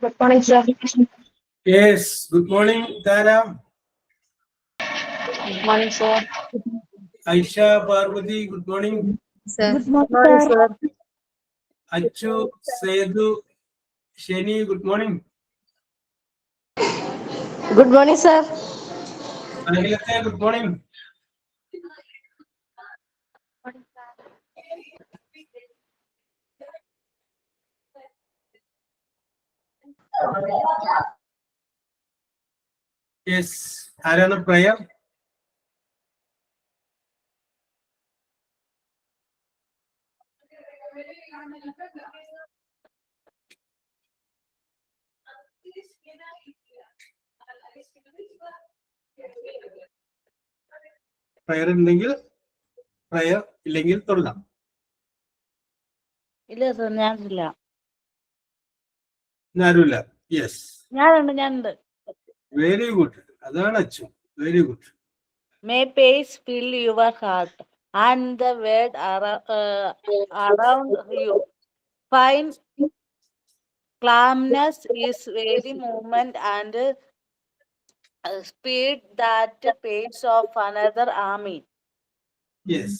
Good morning, sir. Yes, good morning, Tara. Good morning, sir. Aisha, Parvati, good morning. Sir. Good morning, sir. Achu, Sedu, Sheni, good morning. Good morning, sir. Sahilate, good morning. Yes, Arana prayer. Prayer ഇല്ലെങ്കിൽ prayer ഇല്ലെങ്കിൽ തൊല്ലാം. ഇല്ല sir, ഞാനില്ല. ആരുമില്ല. Yes. ഞാനുണ്ട്. Very good. അതാണ് Achu. Very good. May peace fill your heart and the world around you. Find calmness is very movement and speed that pace of another army. Yes.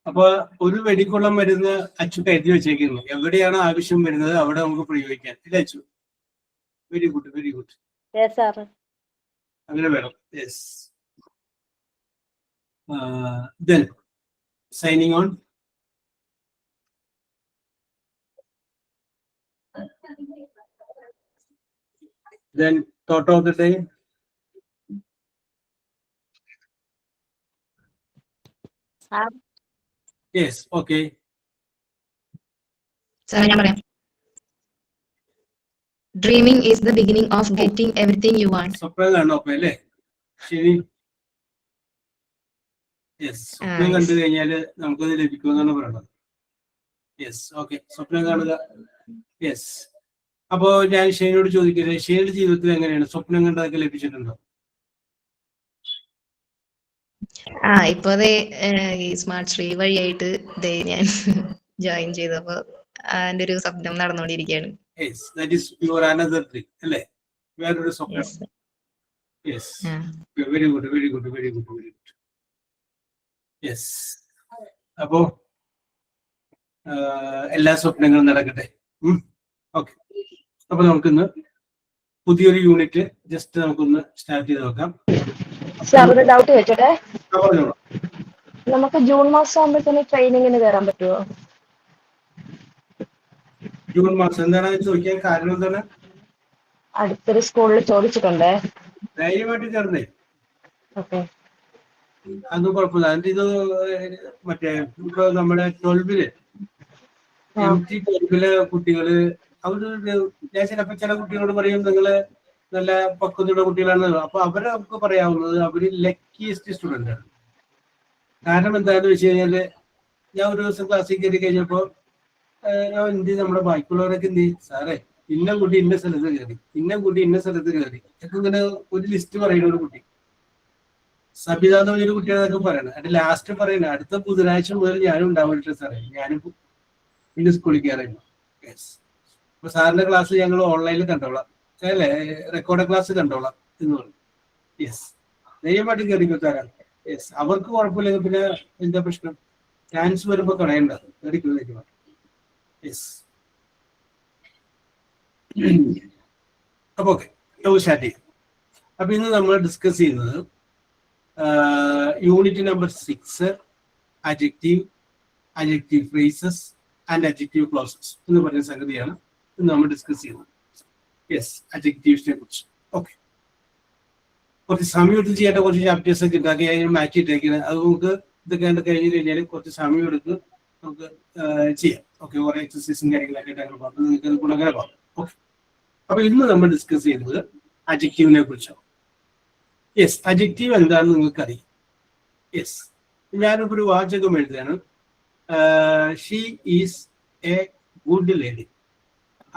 അപ്പൊ ഒരു വെടിക്കൊള്ളം വരുന്ന അച്ചു കരുതി വെച്ചേക്കുന്നു. എവിടെയാണ് ആവശ്യം വരുന്നത് അവിടെ നമുക്ക് പ്രയോഗിക്കാൻ. ഇല്ല Achu? Very good, very good. Yes, sir. അങ്ങനെ വേണം. Yes. Then signing on. Then thought of the day. Sir. Yes, okay. Sir, ഞാൻ പറയാം. Dreaming is the beginning of getting everything you want. സ്വപ്നം കാണണം അപ്പൊ അല്ലേ? ശരി. യെസ്, സ്വപ്നം കണ്ടു കഴിഞ്ഞാല് നമുക്കത് ലഭിക്കുമെന്നാണ് പറയുന്നത്. യെസ്, ഓക്കെ, സ്വപ്നം കാണുക. യെസ്. അപ്പോ ഞാൻ ഷെയ്നോട് ചോദിക്കുന്നത്, ഷെയ്യുടെ ജീവിതത്തിൽ എങ്ങനെയാണ് സ്വപ്നം കണ്ടതൊക്കെ ലഭിച്ചിട്ടുണ്ടോ? ഇപ്പൊ ഈ സ്മാർട്ട് ശ്രീ വഴിയായിട്ട് ഞാൻ ജോയിൻ ചെയ്തപ്പോ അതിന്റെ ഒരു സ്വപ്നം നടന്നുകൊണ്ടിരിക്കുകയാണ്. Yes, that is your another dream, അല്ലേ? വേറൊരു സ്വപ്നം. Yes. Very good, very good, very good, very good. Yes. അപ്പോ എല്ലാ സ്വപ്നങ്ങളും നടക്കട്ടെ. ഓക്കെ. അപ്പൊ നമുക്കിന്ന് പുതിയൊരു യൂണിറ്റ് ജസ്റ്റ് നമുക്കൊന്ന് സ്റ്റാർട്ട് ചെയ്ത് നോക്കാം. സാർ, ഒരു ഡൗട്ട് വെച്ചോട്ടെ. പറഞ്ഞോളൂ. നമുക്ക് ജൂൺ മാസം ആകുമ്പോഴത്തേന് ട്രെയിനിങ്ങിന് കയറാൻ പറ്റുമോ? ജൂൺ മാസം എന്താണ് ചോദിക്കാൻ കാരണം? എന്താണ്? അടുത്തൊരു സ്കൂളിൽ ചോദിച്ചിട്ടുണ്ടേ. ധൈര്യമായിട്ട് ചേർന്നേ. ഓക്കെ. അതൊന്നും കുഴപ്പമില്ല. അതിന്റെ ഇത് മറ്റേ ഇപ്പൊ നമ്മുടെ 12-ല് MT12-ലെ കുട്ടികള് അവര് ഞാൻ ചിലപ്പോ ചില കുട്ടികളോട് പറയും നിങ്ങള് നല്ല പക്വതയുടെ കുട്ടികളാണ്. അപ്പൊ അവരെ നമുക്ക് പറയാവുന്നത് അവര് ലക്കിയസ്റ്റ് സ്റ്റുഡന്റ് ആണ്. കാരണം എന്താണെന്ന് വെച്ച് കഴിഞ്ഞാല് ഞാൻ ഒരു ദിവസം ക്ലാസ്സിൽ കയറി കഴിഞ്ഞപ്പോ എന്ത് നമ്മുടെ ബാക്കിയുള്ളവരൊക്കെ എന്ത് ചെയ്യും, സാറേ ഇന്ന കുട്ടി ഇന്ന സ്ഥലത്ത് കയറി, ഇന്ന കുട്ടി ഇന്ന സ്ഥലത്ത് കയറി ഒക്കെ ഇങ്ങനെ ഒരു ലിസ്റ്റ് പറയുന്ന ഒരു കുട്ടി. സബിത എന്ന് പറഞ്ഞൊരു കുട്ടികളൊക്കെ പറയണത്. അതിന്റെ ലാസ്റ്റ് പറയുന്നത് അടുത്ത ബുധനാഴ്ച മുതൽ ഞാനും ഉണ്ടാവില്ല സാറേ, ഞാനും ഇന്ന സ്കൂളിൽ കയറിയിരുന്നു. യെസ്. അപ്പൊ സാറിന്റെ ക്ലാസ് ഞങ്ങൾ ഓൺലൈനിൽ കണ്ടോളാം, അല്ലേ, റെക്കോർഡ് ക്ലാസ് കണ്ടോളാം എന്ന് പറഞ്ഞു. യെസ്, ധൈര്യമായിട്ട് കയറിക്കോ തരാം. യെസ്, അവർക്ക് കുഴപ്പമില്ലെങ്കിൽ പിന്നെ എന്താ പ്രശ്നം? ചാൻസ് വരുമ്പോ കളയണ്ടത്. കയറിക്കോ. യെസ്. അപ്പൊ ഓക്കെ, സ്റ്റാർട്ട് ചെയ്യാം. അപ്പൊ ഇന്ന് നമ്മൾ ഡിസ്കസ് ചെയ്യുന്നത് unit number 6 adjective, adjective phrases and adjective clauses എന്ന് പറഞ്ഞ സംഗതിയാണ് ഇന്ന് നമ്മൾ ഡിസ്കസ് ചെയ്യുന്നത്. യെസ്, adjectivesനെ കുറിച്ച്. ഓക്കെ, കുറച്ച് സമയം എടുത്ത് ചെയ്യേണ്ട കുറച്ച് ചാപ്റ്റേഴ്സ് ഒക്കെ ഉണ്ടാക്കി അതിന് മാറ്റി ഇട്ടേക്കുന്നത്. അത് നമുക്ക് ഇതൊക്കെ കഴിഞ്ഞ് കഴിഞ്ഞാൽ കുറച്ച് സമയം എടുത്ത് നമുക്ക് ചെയ്യാം. ഓക്കെ, കുറെ എക്സസൈസും കാര്യങ്ങളൊക്കെ നിങ്ങൾക്ക് ഗുണകരമാകും. ഓക്കെ, അപ്പൊ ഇന്ന് നമ്മൾ ഡിസ്കസ് ചെയ്യുന്നത് adjectiveനെ കുറിച്ചാണ്. യെസ്, adjective എന്താണെന്ന് നിങ്ങൾക്ക് അറിയാം. യെസ്, ഞാനിപ്പോ ഒരു വാചകം എഴുതുകയാണ്. She is A good lady.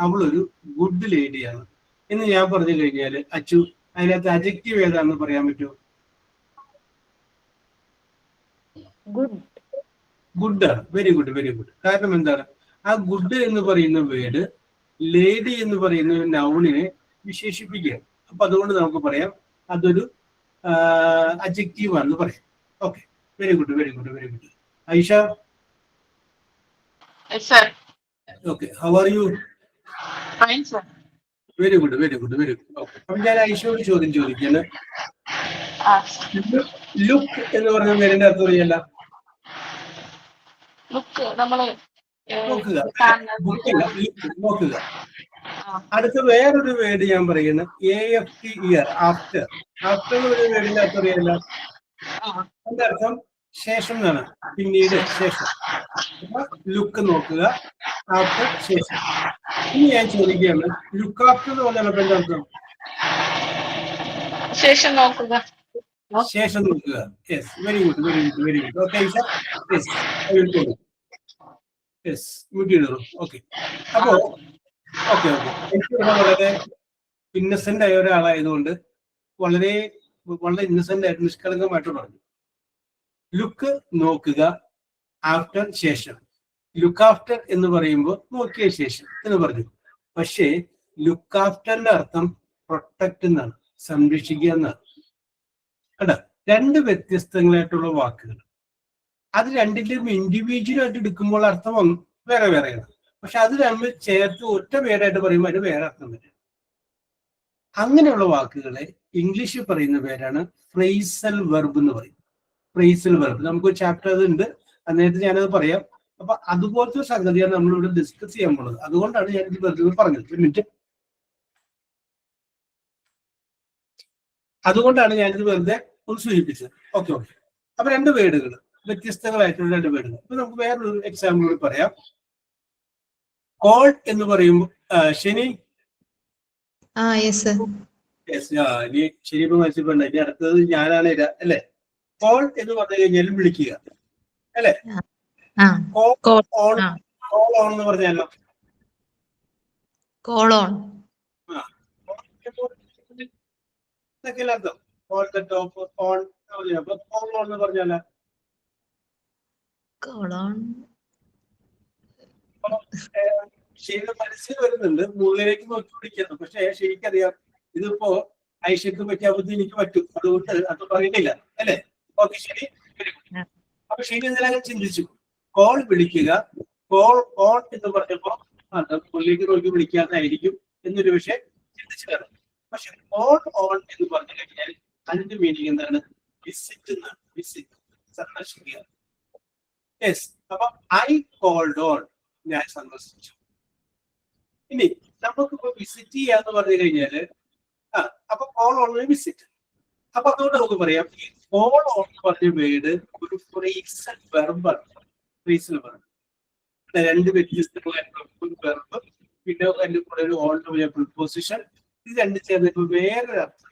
അവളൊരു ഗുഡ് ലേഡിയാണ് എന്ന് ഞാൻ പറഞ്ഞു കഴിഞ്ഞാൽ അച്ചു അതിനകത്ത് adjective ഏതാണെന്ന് പറയാൻ പറ്റുമോ? ഗുഡ് ആണ്. Very good, very good. കാരണം എന്താണ്, ആ ഗുഡ് എന്ന് പറയുന്ന വേർഡ് ലേഡി എന്ന് പറയുന്ന ഒരു നൗണിനെ വിശേഷിപ്പിക്കുകയാണ്. അപ്പൊ അതുകൊണ്ട് നമുക്ക് പറയാം അതൊരു അഡ്ജക്റ്റീവ് ആണെന്ന് പറയാം. Okay, very good, very good, very good. Aisha, okay, how are you? Fine, sir. Very good, very good, very good. Okay, അപ്പൊ ഞാൻ ഐഷയോട് ചോദ്യം ചോദിക്കുകയാണ്. ലുക്ക് എന്ന് പറഞ്ഞ പേരിന്റെ അർത്ഥം അറിയല്ല. Look, നമ്മള് നോക്കുക, നോക്കുക. അടുത്ത വേറൊരു വേർഡ് ഞാൻ പറയുന്നത് AFT, ഇയർ, ആഫ്റ്റർ. ആഫ്റ്റർ എന്ന് പറയുന്ന വേർഡിന്റെ അർത്ഥം അറിയല്ല. അതിന്റെ അർത്ഥം ശേഷം എന്നാണ്, പിന്നീട്, ശേഷം. ലുക്ക് നോക്കുക, ആഫ്റ്റർ ശേഷം. ഇനി ഞാൻ ചോദിക്കുകയാണ്, ലുക്ക് ആഫ്റ്റർ എന്ന് പറഞ്ഞാൽ എന്റെ അർത്ഥം ശേഷം നോക്കുക. ശേഷം നോക്കുക. Yes, very good, very good, very good. Okay Aisha, yes, I will to yes, mute ചെയ്തോളൂ. ഓക്കെ, അപ്പോ ഓക്കെ ഓക്കെ എനിക്ക് വളരെ ഇന്നസെന്റ് ആയ ഒരാളായതുകൊണ്ട് വളരെ വളരെ ഇന്നസെന്റ് ആയിട്ട് നിഷ്കളങ്കമായിട്ട് പറഞ്ഞു. ലുക്ക് നോക്കുക, ആഫ്റ്റർ ശേഷം. ലുക്ക് ആഫ്റ്റർ എന്ന് പറയുമ്പോൾ നോക്കിയ ശേഷം എന്ന് പറഞ്ഞു. പക്ഷേ ലുക്ക് ആഫ്റ്ററിന്റെ അർത്ഥം പ്രൊട്ടക്ട് എന്നാണ്, സംരക്ഷിക്കുക എന്നാണ്. കേട്ടോ, രണ്ട് വ്യത്യസ്തങ്ങളായിട്ടുള്ള വാക്കുകൾ. അത് രണ്ടിന്റെയും ഇൻഡിവിജ്വൽ ആയിട്ട് എടുക്കുമ്പോൾ അർത്ഥം വേറെ വേറെയാണ്. പക്ഷെ അത് തമ്മിൽ ചേർത്ത് ഒറ്റ പേരായിട്ട് പറയുമ്പോൾ അതിന് വേറെ അർത്ഥം വരും. അങ്ങനെയുള്ള വാക്കുകളെ ഇംഗ്ലീഷിൽ പറയുന്ന പേരാണ് ഫ്രേസൽ വെർബ് എന്ന് പറയും. ഫ്രേസൽ വെർബ് നമുക്കൊരു ചാപ്റ്റർ അതുണ്ട്, അന്നേരത്ത് ഞാനത് പറയാം. അപ്പൊ അതുപോലത്തെ ഒരു സംഗതിയാണ് നമ്മളിവിടെ ഡിസ്കസ് ചെയ്യാൻ പോകുന്നത്. അതുകൊണ്ടാണ് ഞാൻ ഇത് വെറുതെ പറഞ്ഞത്. ഒരു മിനിറ്റ്. അതുകൊണ്ടാണ് ഞാനിത് വെറുതെ ഒന്ന് സൂചിപ്പിച്ചത്. Okay okay. അപ്പൊ രണ്ട് വേർഡുകൾ, വ്യത്യസ്തങ്ങളായിട്ടുള്ള രണ്ട് വേർഡുകൾ. അപ്പൊ നമുക്ക് വേറൊരു എക്സാമ്പിൾ കൂടി പറയാം. കോൾ എന്ന് പറയുമ്പോൾ ശനി, yes, sir. ഇനി ശരിയപ്പോ മനസ്സിലുണ്ട്. ഇനി അടുത്തത് ഞാനാണ് അല്ലെ. കോൾ എന്ന് പറഞ്ഞു കഴിഞ്ഞാൽ വിളിക്കുക അല്ലെ. കോൾ ഓൺ എന്ന് പറഞ്ഞാലോ, Call on. ഇതൊക്കെയല്ലേ അർത്ഥം. കോൾ ദ ടോപ്പ് ഓൺ അപ്പൊ കോൾ ഓൺ എന്ന് പറഞ്ഞാലോ, Call on. ശരിയുടെ മനസ്സിൽ വരുന്നുണ്ട്, മുകളിലേക്ക് നോക്കി പിടിക്കുന്നു. പക്ഷെ ശരിക്കറിയാം ഇതിപ്പോ ഐഷയ്ക്ക് പറ്റിയാൽ എനിക്ക് പറ്റും, അതുകൊണ്ട് അത് പറയുന്നില്ല അല്ലെ. ഓക്കെ, ശരി. അപ്പൊ ശരി എന്തിനാലും ചിന്തിച്ചു. കോൾ വിളിക്കുക, കോൾ ഓൺ എന്ന് പറഞ്ഞപ്പോ മുകളിലേക്ക് നോക്കി വിളിക്കാന്നായിരിക്കും എന്നൊരു വിഷയം ചിന്തിച്ചു കാണും. പക്ഷെ കോൾ ഓൺ എന്ന് പറഞ്ഞു കഴിഞ്ഞാൽ അതിന്റെ മീനിങ് എന്താണ്? വിസിറ്റ് എന്നാണ്. വിസിറ്റ്, സന്ദർശിക്കുക. യെസ്, അപ്പൊ ഐ കോൾഡ് ഓൺ, ഞാൻ സന്ദർശിച്ചു. ഇനി നമുക്കിപ്പോ വിസിറ്റ് ചെയ്യാന്ന് പറഞ്ഞു കഴിഞ്ഞാല് അപ്പൊ കോൾ ഓൺ വിസിറ്റ്. അപ്പൊ അതുകൊണ്ട് നമുക്ക് പറയാം ഈ കോൾ ഓൺ പറഞ്ഞ വേർഡ് ഒരു ഫ്രേസൽ വെർബാണ്. ഫ്രേസൽ വെർബ്, രണ്ട് വ്യത്യസ്തങ്ങളായിട്ടുള്ള വെർബ്, പിന്നെ അതിന്റെ കൂടെ ഒരു ഓൺ പ്രിപ്പോസിഷൻ, ഇത് രണ്ട് ചേർന്നിട്ട് വേറൊരു അർത്ഥം.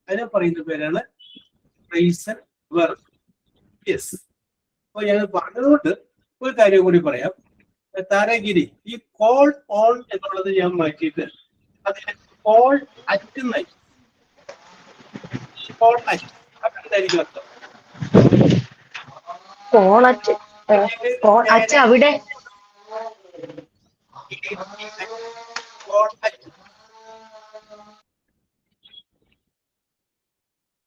അതിനെ പറയുന്ന പേരാണ് ഫ്രേസൽ വെർബ്. യെസ്. അപ്പൊ ഞാൻ പറഞ്ഞതുകൊണ്ട് ഒരു കാര്യം കൂടി പറയാം. താരഗിരി, ഈ കോൾ ഓൺ എന്നുള്ളത് ഞാൻ മാറ്റിയിട്ട് അതിന് കോൾ അറ്റ് എന്നായി. കോൾ അറ്റ്, അതെന്തായിരിക്കും അർത്ഥം? കോളറ്റ് അവിടെ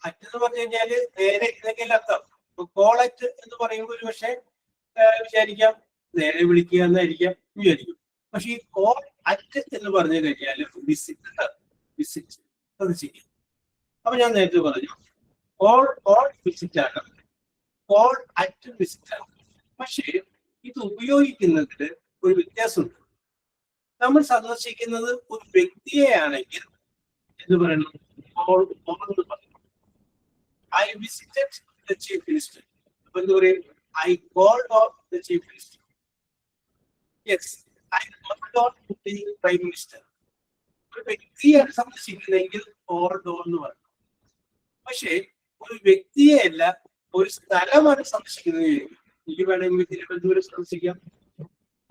അറ്റെന്ന് പറഞ്ഞു കഴിഞ്ഞാല് നേരെ ഇതൊക്കെയല്ല അർത്ഥം. കോളറ്റ് എന്ന് പറയുമ്പോൾ ഒരു പക്ഷെ വിചാരിക്കാം നേരെ വിളിക്കുക എന്നായിരിക്കാം വിചാരിക്കും. പക്ഷെ ഈ കോൾ അറ്റ് എന്ന് പറഞ്ഞു കഴിഞ്ഞാൽ വിസിറ്റ്, വിസിറ്റ് സന്ദർശിക്കുക. അപ്പൊ ഞാൻ നേരത്തെ പറഞ്ഞു കോൾ ഓൺ വിസിറ്റ് ആണ്, കോൾ അറ്റ് വിസിറ്റ് ആണ്. പക്ഷേ ഇത് ഉപയോഗിക്കുന്നതിൽ ഒരു വ്യത്യാസമുണ്ട്. നമ്മൾ സന്ദർശിക്കുന്നത് ഒരു വ്യക്തിയെ ആണെങ്കിൽ എന്ന് പറയണം കോൾ ഓൺ എന്ന് പറയും. I visited the chief minister. അപ്പൊ എന്ത് പറയും? I called on the chief minister. Yes, I called on the prime minister. ഒരു വ്യക്തിയാണ് സന്ദർശിക്കുന്നതെങ്കിൽ കോൾഡ് ഓൺ എന്ന് പറയും. പക്ഷേ ഒരു വ്യക്തിയെ അല്ല, ഒരു സ്ഥലമാണ് സന്ദർശിക്കുന്നത്. എനിക്ക് വേണമെങ്കിൽ തിരുവനന്തപുരം സന്ദർശിക്കാം,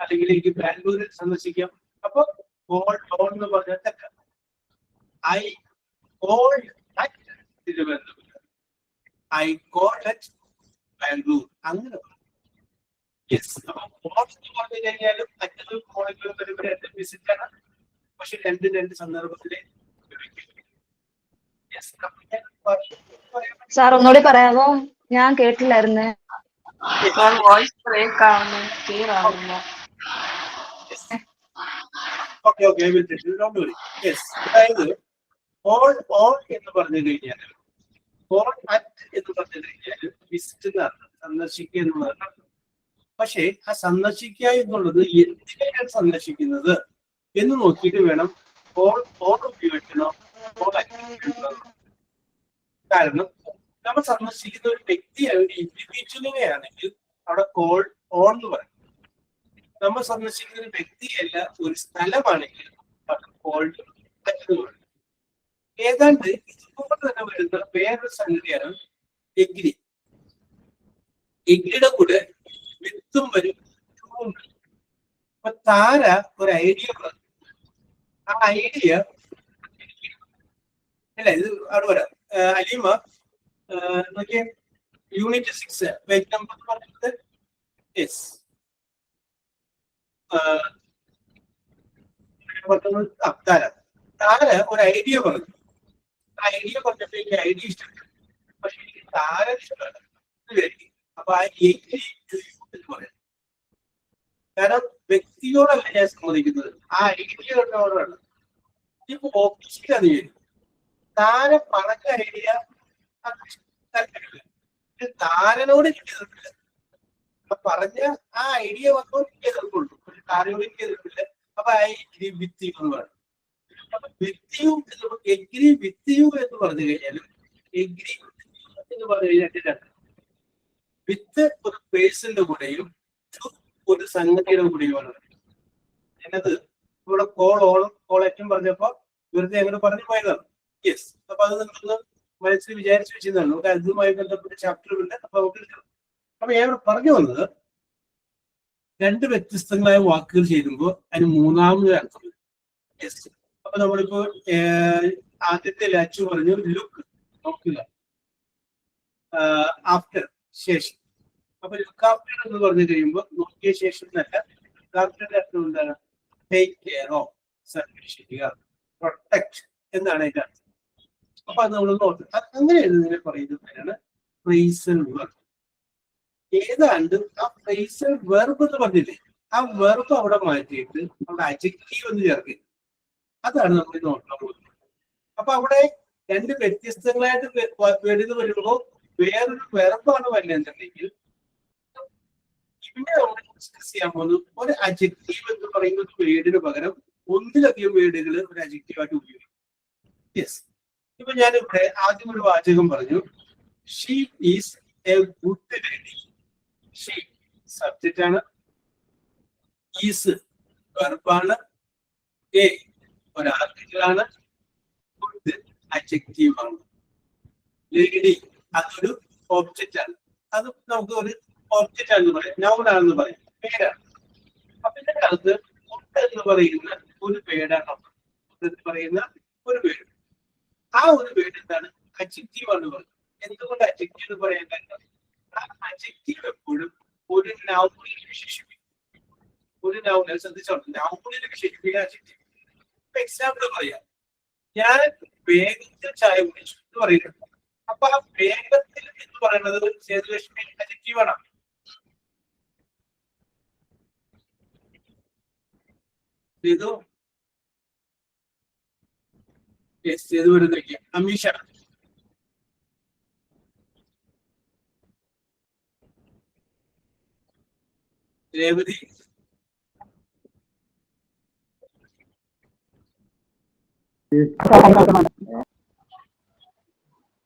അല്ലെങ്കിൽ എനിക്ക് ബാംഗ്ലൂരിൽ സന്ദർശിക്കാം. അപ്പൊ കോൾഡ് ഓൺ എന്ന് പറഞ്ഞാൽ തെറ്റാണ്. I called at Thiruvananthapuram, I called at Bangalore, അങ്ങനെ. യെസ്. അപ്പൊ ഓൺ എന്ന് പറഞ്ഞു കഴിഞ്ഞാലും മറ്റൊരു മോളിക്യൂൾ വരുമ്പോൾ രണ്ട് വിസിറ്റ് ആണ്, പക്ഷെ രണ്ട് സന്ദർഭത്തിലെ സാർ ഒന്നുകൂടി പറയാമോ? ഞാൻ കേട്ടില്ലായിരുന്നേ. വോയിസ് ബ്രേക്ക് ആവുന്നു, ക്ലിയർ ആവുന്നില്ല. അതായത് ഓൾ എന്ന് പറഞ്ഞു കഴിഞ്ഞാൽ ഓൾ അറ്റ് എന്ന് പറഞ്ഞു കഴിഞ്ഞാൽ വിസിറ്റ് എന്നാണ്, സന്ദർശിക്കുക എന്നുള്ളതാണ്. പക്ഷേ ആ സന്ദർശിക്കുക എന്നുള്ളത് എന്തിനാണ് സന്ദർശിക്കുന്നത് എന്ന് നോക്കിയിട്ട് വേണം ഓൾ ഉപയോഗിക്കണോ ഓൾ അറ്റ്. കാരണം നമ്മൾ സന്ദർശിക്കുന്ന ഒരു വ്യക്തിയാണ്, ഒരു ഇൻഡിവിജ്വലിനെ ആണെങ്കിൽ അവിടെ ഓൺ എന്ന് പറയും. നമ്മൾ സന്ദർശിക്കുന്ന ഒരു വ്യക്തിയല്ല ഒരു സ്ഥലമാണെങ്കിൽ കോൾഡ് എന്ന് പറയും. ഏതാണ്ട് ഇതുപോലെ തന്നെ വരുന്ന വേറൊരു സംഗതിയാണ് എഗ്രി. എഗ്രിയുടെ കൂടെ വിത്തും വരും, ചൂടും വരും. അപ്പൊ താര ഒരു ഐഡിയ പറഞ്ഞു. ആ ഐഡിയ അല്ല, ഇത് അവിടെ വരാം. അലീമ നോക്കിയേ, യൂണിറ്റ് 6 പേജ് നമ്പർ പറഞ്ഞത്. യെസ്, താര ഒരു ഐഡിയ പറഞ്ഞു. ആ ഐഡിയ പറഞ്ഞപ്പോ എനിക്ക് ഐഡിയ ഇഷ്ടപ്പെട്ടു, പക്ഷെ എനിക്ക് താര ഇഷ്ടമല്ല. അപ്പൊ ആ എന്ന് പറയാം. കാരണം വ്യക്തിയോടല്ല ഞാൻ സമ്മതിക്കുന്നത്, ആ ഐഡിയയോടാണ്. ഇപ്പൊ ഓപ്പോസിറ്റാണ് ഞാൻ. താര പറഞ്ഞ ഐഡിയ താല്പര്യമില്ല, താരനോട് എനിക്ക് എതിർപ്പില്ല. അപ്പൊ പറഞ്ഞ ആ ഐഡിയ വന്നോ എനിക്ക് എതിർപ്പുള്ളൂ, പക്ഷെ താരനോട് എനിക്ക് എതിർപ്പില്ല. അപ്പൊ ഐ എഗ്രി വിത്ത് യു എന്ന് പറയും. അപ്പൊ with you agree with you എന്ന് പറഞ്ഞു കഴിഞ്ഞാലും എഗ്രി എന്ന് പറഞ്ഞു കഴിഞ്ഞാൽ വിത്ത് ഒരു പേഴ്സന്റെ കൂടെയും ഒരു സംഗതിയുടെ കൂടെയുമാണ്. എന്നത് ഇവിടെ കോൾ ഏറ്റവും പറഞ്ഞപ്പോ വെറുതെ അങ്ങനെ പറഞ്ഞു പോയതാണ്. യെസ്, അപ്പൊ അത് നിങ്ങളൊന്ന് മനസ്സിൽ വിചാരിച്ചു വെച്ചതാണ്. നമുക്ക് അതുമായി ബന്ധപ്പെട്ട ചാപ്റ്ററുകളുണ്ട്, അപ്പൊ നമുക്ക് എടുക്കണം. അപ്പൊ ഞാൻ ഇവിടെ പറഞ്ഞു വന്നത്, രണ്ട് വ്യത്യസ്തങ്ങളായ വാക്കുകൾ ചേരുമ്പോൾ അതിന് മൂന്നാമത് അർത്ഥം. യെസ്, അപ്പൊ നമ്മളിപ്പോ ആദ്യത്തെ അച്ചു പറഞ്ഞു ലുക്ക്, നോക്കുക. ആഫ്റ്റർ, ശേഷം. അപ്പൊ ലുക്ക് ആഫ്റ്റർ എന്ന് പറഞ്ഞു കഴിയുമ്പോൾ നോക്കിയ ശേഷം എന്നല്ല, ലുക്ക് ആഫ്റ്ററിന്റെ അർത്ഥം എന്താണ്? ടേക്ക് കെയർ ഓഫ്, സംരക്ഷിക്കുക, പ്രൊട്ടക്ട് എന്നാണ് അതിന്റെ അർത്ഥം. അപ്പൊ അത് നമ്മൾ നോക്കുക. അങ്ങനെ എഴുതുന്നതിനെ പറയുന്ന പേരാണ് ഫ്രേസൽ വെർബ്. ഏതാണ്ട് ആ ഫ്രേസൽ വെർബ് എന്ന് പറഞ്ഞില്ലേ, ആ വെർബ് അവിടെ മാറ്റിയിട്ട് അവിടെ അഡ്ജക്റ്റീവ് എന്ന് ചേർക്കുക. അതാണ് നമ്മൾ നോക്കാൻ പോകുന്നത്. അപ്പൊ അവിടെ രണ്ട് വ്യത്യസ്തങ്ങളായിട്ട് വേർഡ് വരുമ്പോൾ വേറൊരു വെർബാണ് വരുന്നുണ്ടെങ്കിൽ ഇവിടെ നമ്മൾ ഡിസ്കസ് ചെയ്യാൻ പോകുന്നത് ഒരു അഡ്ജക്റ്റീവ് എന്ന് പറയുന്ന ഒരു വേർഡിന് പകരം ഒന്നിലധികം വേർഡുകൾ ഒരു അഡ്ജക്റ്റീവായിട്ട് ഉപയോഗിക്കും. യെസ്, ഇപ്പൊ ഞാൻ ഇവിടെ ആദ്യം ഒരു വാചകം പറഞ്ഞു, she is A good lady. She subject ആണ്, ഈസ് വെർബാണ്, എ ഒരു ആർട്ടിക്കിൾ ആണ്, ഗുഡ് അഡ്ജക്റ്റീവ് ആണ്, ലേഡി അതൊരു ഓബ്ജക്റ്റ് ആണ്. അത് നമുക്ക് ഒരു ഓബ്ജക്റ്റ് ആണെന്ന് പറയാം, നൗൺ ആണെന്ന് പറയാം, പേരാണ്. അപ്പൊ ഇതിന്റെ അകത്ത് ഗുഡ് എന്ന് പറയുന്ന ഒരു പേരാണ്, എന്ന് പറയുന്ന ഒരു പേര്. ആ ഒരു വേർഡ് എന്താണ്? അഡ്ജക്റ്റീവ് ആണ് പറയുന്നത്. എന്തുകൊണ്ട് അഡ്ജക്റ്റീവ് എന്ന് പറയാൻ കാരണം ആ അഡ്ജക്റ്റീവ് എപ്പോഴും ഒരു നൗണിൽ വിശേഷിപ്പിക്കും. ഒരു നൗണിൽ ശ്രദ്ധിച്ചോളൂ, നൗണിൽ വിശേഷിപ്പിക്കുക അഡ്ജക്റ്റീവ്. ഇപ്പൊ എക്സാമ്പിൾ പറയാം, ഞാൻ വേഗത്തിൽ ചായ കുടിച്ചു എന്ന് പറയുന്നത്. അപ്പൊ ആ വേഗത്തിൽ എന്ന് പറയുന്നത് സേതുലക്ഷ്മി അഡ്ജക്റ്റീവ് ആണ്. സേതു ചെയ്തു വരുന്നേക്ക് അമീഷ, രേവതി,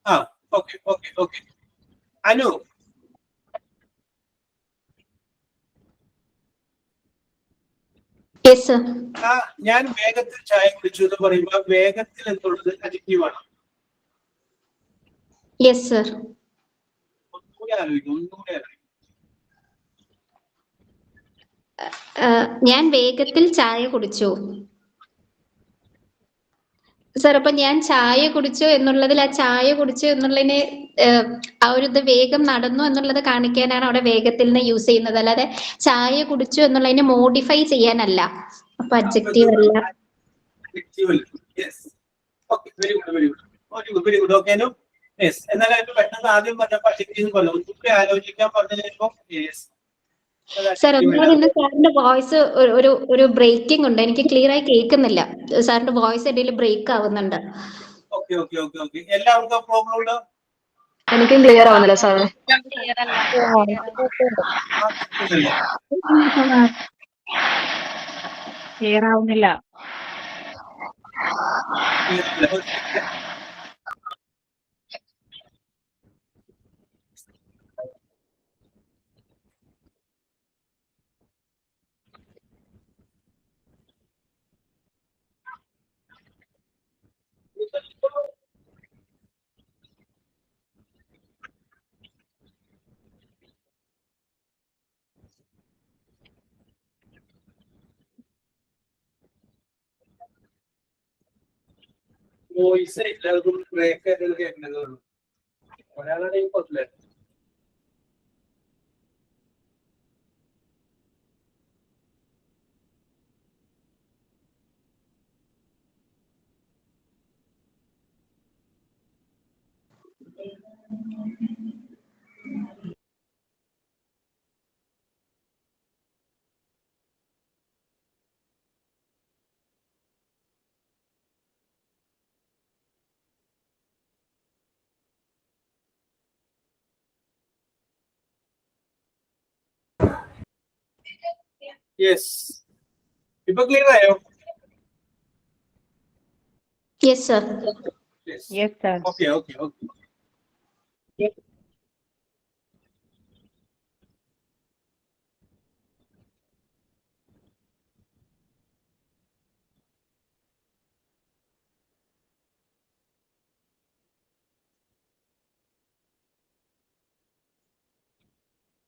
ആ okay okay okay. Anu, Yes, sir. ആ ഞാൻ വേഗത്തിൽ ചായ കുടിച്ചു എന്ന് പറയുമ്പോ വേഗത്തിൽ എന്നുള്ളത് അഡ്ജക്റ്റീവ് ആണ്. Yes, sir. ഒന്നുകൂടി ആലോചിക്കും. ഞാൻ വേഗത്തിൽ ചായ കുടിച്ചു. സർ, അപ്പൊ ഞാൻ ചായ കുടിച്ചു എന്നുള്ളതിൽ ആ ചായ കുടിച്ചു എന്നുള്ളതിനെ ആ ഒരു ഇത് വേഗം നടന്നു എന്നുള്ളത് കാണിക്കാനാണ് അവിടെ വേഗത്തിൽ നിന്ന് യൂസ് ചെയ്യുന്നത്. അല്ലാതെ ചായ കുടിച്ചു എന്നുള്ളതിനെ മോഡിഫൈ ചെയ്യാനല്ല. അപ്പൊ അഡ്ജക്റ്റീവ് അല്ല. എന്നാലും പെട്ടെന്ന് ആദ്യം പറഞ്ഞപ്പോൾ അഡ്ജക്റ്റീവ് പോലെ ഒന്നുകൂടി ആലോചിക്കാൻ പറഞ്ഞു കഴിയുമ്പോൾ സാർ എന്തായാലും സാറിന്റെ വോയിസ് ഒരു ബ്രേക്കിംഗ് ഉണ്ട്. എനിക്ക് ക്ലിയർ ആയി കേൾക്കുന്നില്ല. സാറിന്റെ വോയിസ് ഇടയിൽ ബ്രേക്ക് ആവുന്നുണ്ട്. എല്ലാവർക്കും പ്രോബ്ലം ഉണ്ടോ? എനിക്കും ക്ലിയർ ആവുന്നില്ല സാറേ. ക്ലിയർ ആവുന്നില്ല. വോയിസ് എല്ലാവർക്കും ബ്രേക്ക് ആയിട്ട് കേൾക്കുന്നതേ ഉള്ളൂ. ഒരാളാണെങ്കിൽ കുഴപ്പമില്ല. യെസ്, ഇപ്പൊ ക്ലിയർ ആയോ? Yes sir. Yes sir. Okay okay okay.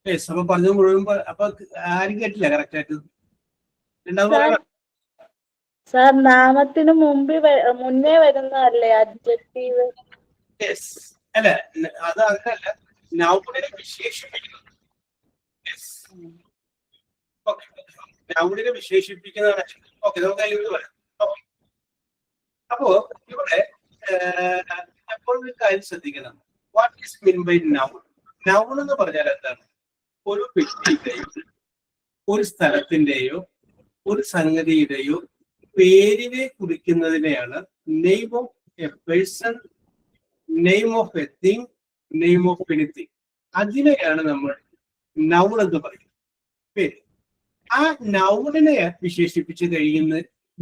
Yes, അപ്പൊ പറഞ്ഞത് മുഴുവൻ അപ്പൊ ആരും കേട്ടില്ല കറക്റ്റ് ആയിട്ട്. സാർ നാമത്തിന് മുന്നേ വരുന്നതല്ലേ അഡ്ജക്റ്റീവ്? യെസ്, അല്ല അത് അങ്ങനല്ല, നൗണിനെ വിശേഷിപ്പിക്കുന്നത്. നൗണിനെ വിശേഷിപ്പിക്കുന്നതാണ്. ഓക്കെ, നമുക്ക് അതിൽ പറയാം. അപ്പോ ഇവിടെ എപ്പോഴും ഒരു കാര്യം ശ്രദ്ധിക്കണം. What is mean by noun? Noun എന്ന് പറഞ്ഞാൽ എന്താണ്? ഒരു വ്യക്തിയുടെയോ ഒരു സ്ഥലത്തിന്റെയോ ഒരു സംഗതിയുടെയോ പേരിനെ കുറിക്കുന്നതിനെയാണ് name of a person, name of a thing, name of anything. അതിനെയാണ് നമ്മൾ നൗൺ എന്ന് പറയുന്നത്, പേര്. ആ നൗണിനെ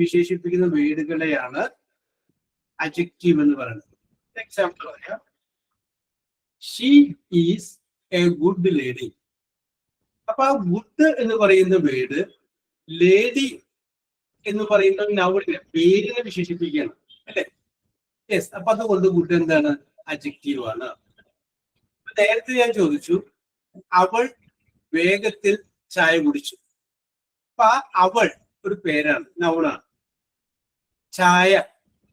വിശേഷിപ്പിക്കുന്ന വേർഡുകളെയാണ് അഡ്ജക്റ്റീവ് എന്ന് പറയുന്നത്. എക്സാമ്പിൾ പറയാം. She is A good lady. അപ്പൊ ആ ഗുഡ് എന്ന് പറയുന്ന വേർഡ് ലേഡി എന്ന് പറയുന്ന നൗണിനെ, പേരിനെ വിശേഷിപ്പിക്കുകയാണ്, അല്ലെ? യെസ്. അപ്പൊ അതുകൊണ്ട് ഗുഡ് എന്താണ്? അഡ്ജക്റ്റീവ് ആണ്. നേരത്തെ ഞാൻ ചോദിച്ചു, അവൾ വേഗത്തിൽ ചായ കുടിച്ചു. അപ്പൊ അവൾ ഒരു പേരാണ്, നൗണാണ്. ചായ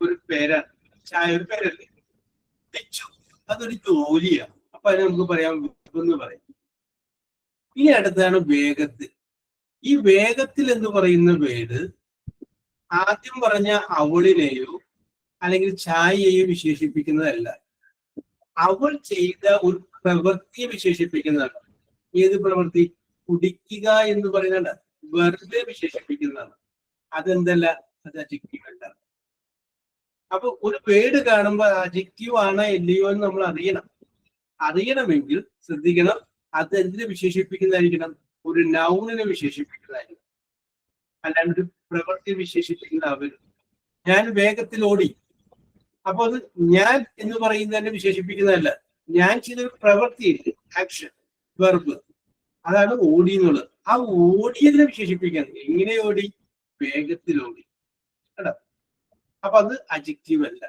ഒരു പേരാണ്, ചായ ഒരു പേരല്ലേ? അതൊരു ജോലിയാണ്. അപ്പൊ അതിന് നമുക്ക് പറയാം എന്ന് പറയും. ഇനി അടുത്താണ് വേഗത്തിൽ. ഈ വേഗത്തിൽ എന്ന് പറയുന്ന വേർഡ് ആദ്യം പറഞ്ഞ അവളിനെയോ അല്ലെങ്കിൽ ചായയെയോ വിശേഷിപ്പിക്കുന്നതല്ല, അവൾ ചെയ്ത ഒരു പ്രവൃത്തിയെ വിശേഷിപ്പിക്കുന്നതാണ്. ഏത് പ്രവൃത്തി? കുടിക്കുക എന്ന് പറയുന്നത് വെറുതെ വിശേഷിപ്പിക്കുന്നതാണ്. അതെന്തല്ല? അത് അഡ്ജക്റ്റീവ് അല്ല. അപ്പൊ ഒരു വേർഡ് കാണുമ്പോൾ അഡ്ജക്റ്റീവ് ആണോ ഇല്ലയോ എന്ന് നമ്മൾ അറിയണമെങ്കിൽ ശ്രദ്ധിക്കണം, അത് എന്തിനെ വിശേഷിപ്പിക്കുന്നതായിരിക്കണം? ഒരു നൗണിനെ വിശേഷിപ്പിക്കുന്നതായിരിക്കും, അല്ലാണ്ട് ഒരു പ്രവൃത്തി വിശേഷിപ്പിക്കുന്നതാവരുത്. ഞാൻ വേഗത്തിൽ ഓടി. അപ്പൊ അത് ഞാൻ എന്ന് പറയുന്നതിനെ വിശേഷിപ്പിക്കുന്നതല്ല, ഞാൻ ചെയ്തൊരു പ്രവൃത്തിയില്ല, ആക്ഷൻ, വെർബ്, അതാണ് ഓടി എന്നുള്ളത്. ആ ഓടിയതിനെ വിശേഷിപ്പിക്കാൻ. എങ്ങനെ ഓടി? വേഗത്തിൽ ഓടി, കേട്ടോ? അപ്പൊ അത് അഡ്ജക്റ്റീവ് അല്ല.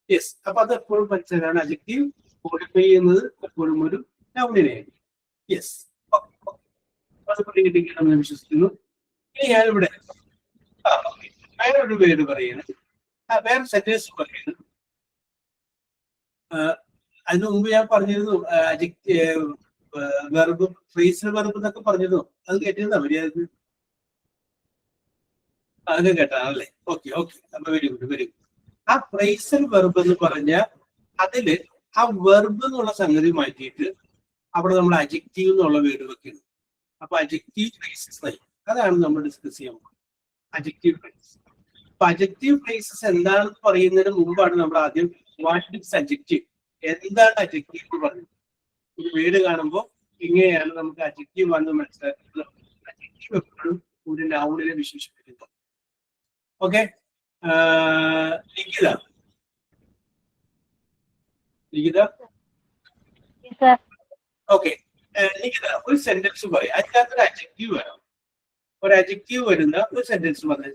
യെസ്, അപ്പൊ അത് എപ്പോഴും മനസ്സിലാണ്. അഡ്ജക്റ്റീവ് മോഡിഫൈ ചെയ്യുന്നത് എപ്പോഴും ഒരു നൗണിനെയാണ്. യെസ്, അത് കിട്ടിയെന്ന് വിശ്വസിക്കുന്നു. ഇനി ഞാനിവിടെ വേറൊരു പേര് പറയുന്നത്, വേറെ സെന്റൻസ് പറയുന്നത്. അതിനു മുമ്പ് ഞാൻ പറഞ്ഞിരുന്നു വെർബ് ഫ്രേസൽ വെർബ് എന്നൊക്കെ പറഞ്ഞിരുന്നു. അത് കേട്ടിരുന്നോ മര്യാദക്ക്? അതൊക്കെ കേട്ടാണല്ലേ? Okay okay. അപ്പൊ വെരി ഗുഡ് വെരി ഗുഡ്. ആ ഫ്രേസൽ വെർബ് എന്ന് പറഞ്ഞ അതില് ആ വെർബ് എന്നുള്ള സംഗതി മാറ്റിയിട്ട് അവിടെ നമ്മൾ അഡ്ജക്റ്റീവ് എന്നുള്ള വേർഡ് വെക്കുന്നു. അപ്പൊ അഡ്ജക്റ്റീവ് ഫ്രേസസ് ആയി. അതാണ് നമ്മൾ ഡിസ്കസ് ചെയ്യാൻ പോകുന്നത്, അഡ്ജക്റ്റീവ് ഫ്രേസസ്. അപ്പൊ അഡ്ജക്റ്റീവ് ഫ്രേസസ് എന്താണെന്ന് പറയുന്നതിന് മുമ്പാണ് നമ്മൾ ആദ്യം വാട്ട് ഇസ് അഡ്ജക്റ്റീവ്, എന്താണ് അഡ്ജക്റ്റീവ് എന്ന് പറയുന്നത്. ഒരു വേർഡ് കാണുമ്പോൾ ഇങ്ങനെയാണ് നമുക്ക് അഡ്ജക്റ്റീവ് ആണെന്ന് മനസ്സിലാക്കുന്നത്. അഡ്ജക്റ്റീവ് എപ്പോഴും ഒരു നൗണിനെ വിശേഷിപ്പിക്കുന്നു. ഓക്കെ, ലിഖിത ഓക്കെ. ലിഖിത ഒരു സെന്റൻസ് പറയും, അതിനകത്തൊരു അഡ്ജക്റ്റീവ് വേണം. ഒരു അഡ്ജക്റ്റീവ് വരുന്ന ഒരു സെന്റൻസ് പറഞ്ഞു.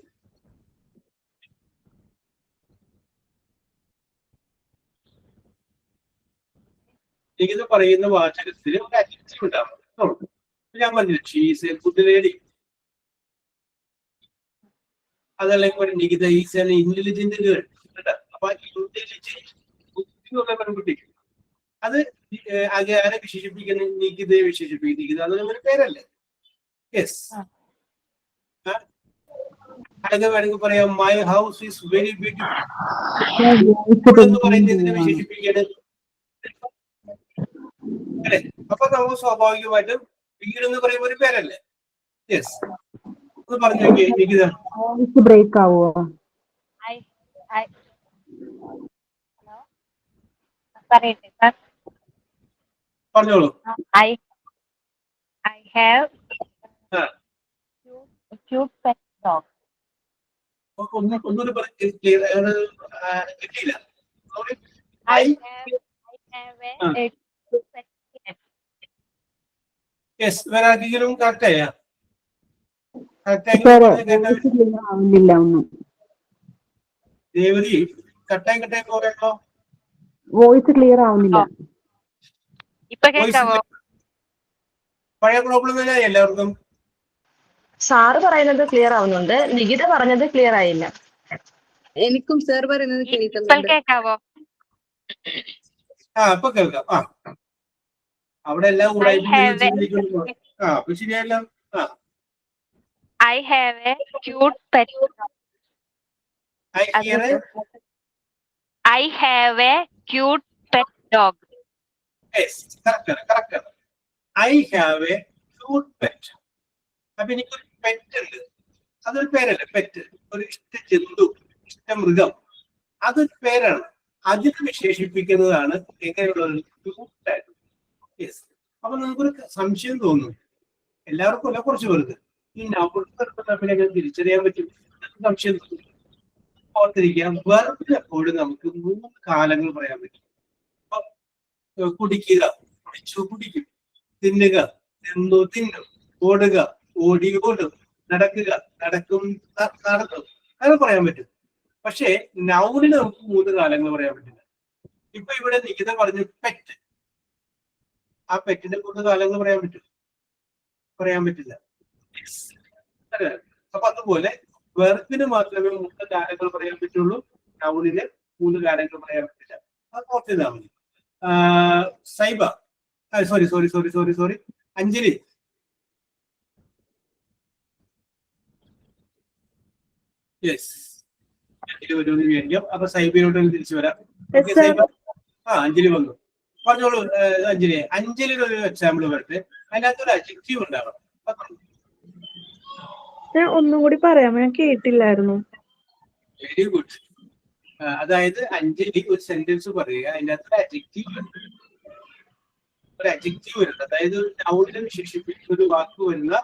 ലിഖിത പറയുന്ന വാചകത്തിൽ ഒരു അഡ്ജക്റ്റീവ് ഉണ്ടാവും. ഞാൻ പറഞ്ഞു ഷീസ് എ ഗുഡ് ലേഡി, അതല്ലെങ്കിൽ ഒരു Nikita is an intelligent girl. അപ്പൊ ഇന്റലിജന്റ് ബുദ്ധിയുള്ള പെൺകുട്ടി, അത് ആരെ വിശേഷിപ്പിക്കുന്ന? നികിതയെ വിശേഷിപ്പിക്കും. നികിത അത് ഒരു പേരല്ലേ? യെസ്. അതൊക്കെ വേണമെങ്കിൽ പറയാം my house is very beautiful എന്ന് പറയുന്നതിനെ വിശേഷിപ്പിക്കുന്നത് അല്ലെ? അപ്പൊ നമുക്ക് സ്വാഭാവികമായിട്ടും വീട് എന്ന് പറയുമ്പോൾ ഒരു പേരല്ലേ? യെസ്. ഒന്ന് പറഞ്ഞു നോക്കിയേ നികിത. ബ്രേക്ക് ആവോ? പറഞ്ഞോളൂ. I have cute pet dog. ഒന്നുകൂടി കിട്ടിയില്ല. I have a cute pet cat. Yes. വേറെ ആർക്കെങ്കിലും കറക്റ്റ് ആയാ? ആവുന്നില്ല ഒന്നും. ദേവതി കട്ടായി പോകണോ? വോയിസ് ക്ലിയർ ആവുന്നില്ല. ഇപ്പൊ കേൾക്കാവോ? പഴയ പ്രോബ്ലം തന്നെ എല്ലാവർക്കും. സാറ് പറയുന്നത് ക്ലിയർ ആവുന്നുണ്ട്, നികിത പറഞ്ഞത് ക്ലിയർ ആയില്ല. എനിക്കും സാർ പറയുന്നത് ഇപ്പോൾ കേൾക്കുന്നുണ്ട്. കേൾക്കാവോ? ഇപ്പൊ കേൾക്കാം. അവിടെ എല്ലാം കൂടെ അപ്പൊ ശരിയല്ല. I have a cute pet dog. I have a cute pet dog. I have A cute pet. അപ്പൊ എനിക്കൊരു പെറ്റ് ഉണ്ട്, അതൊരു പേരല്ലേ? പെറ്റ് ഒരു ഇഷ്ട ജന്തു, ഇഷ്ട മൃഗം, അതൊരു പേരാണ്. അതിനെ വിശേഷിപ്പിക്കുന്നതാണ് എങ്ങനെയുള്ളത്? ക്യൂട്ടായിട്ട്. യെസ്. അപ്പൊ നമുക്കൊരു സംശയം തോന്നും, എല്ലാവർക്കും അല്ല, കുറച്ച് പേർക്ക് ഈ നൗൺ തിരിച്ചറിയാൻ പറ്റും. സംശയം തോന്നും. ഓർത്തിരിക്കാം, വെർബിൽ എപ്പോഴും നമുക്ക് 3 കാലങ്ങൾ പറയാൻ പറ്റും. കുടിക്കുക, കുടിച്ചു കുടിക്കും, തിന്നുക, തിന്നു തിന്നും, ഓടുക, ഓടി ഓടും, നടക്കുക, നടക്കും, നടത്തും, അങ്ങനെ പറയാൻ പറ്റും. പക്ഷേ നൗണിന് നമുക്ക് 3 കാലങ്ങൾ പറയാൻ പറ്റില്ല. ഇപ്പൊ ഇവിടെ നികിത പറഞ്ഞു പെറ്റ്. ആ പെറ്റിന്റെ 3 കാലങ്ങൾ പറയാൻ പറ്റും? പറയാൻ പറ്റില്ല. അപ്പൊ അതുപോലെ വെർബിന് മാത്രമേ 3 കാര്യങ്ങൾ പറയാൻ പറ്റുള്ളൂ, നൗണിന് 3 കാര്യങ്ങൾ പറയാൻ പറ്റില്ല. അത് ഓർത്തിരുന്നാ മതി. സൈബ, സോറി അഞ്ജലി. യെസ്, വരുമെന്ന് വിചാരിക്കാം. അപ്പൊ സൈബിലോട്ട് തിരിച്ചു വരാം. സൈബ, അഞ്ജലി വന്നു. പറഞ്ഞോളൂ അഞ്ജലി. അഞ്ജലിയുടെ ഒരു എക്സാമ്പിൾ വരട്ടെ, അതിനകത്തൊരു അഡ്ജക്റ്റീവ് ഉണ്ടാവണം. ഒന്നും കൂടി പറയാമോ? ഞാൻ കേട്ടില്ലായിരുന്നു. Very good. അതായത് അഞ്ജലി ഒരു സെന്റൻസ് പറയുക, അതിനകത്ത് ഒരു അഡ്ജക്റ്റീവ് വരുന്നത്, അതായത് ഒരു നൗണിനെ വിശേഷിപ്പിക്കുന്ന ഒരു വാക്ക് വരുന്ന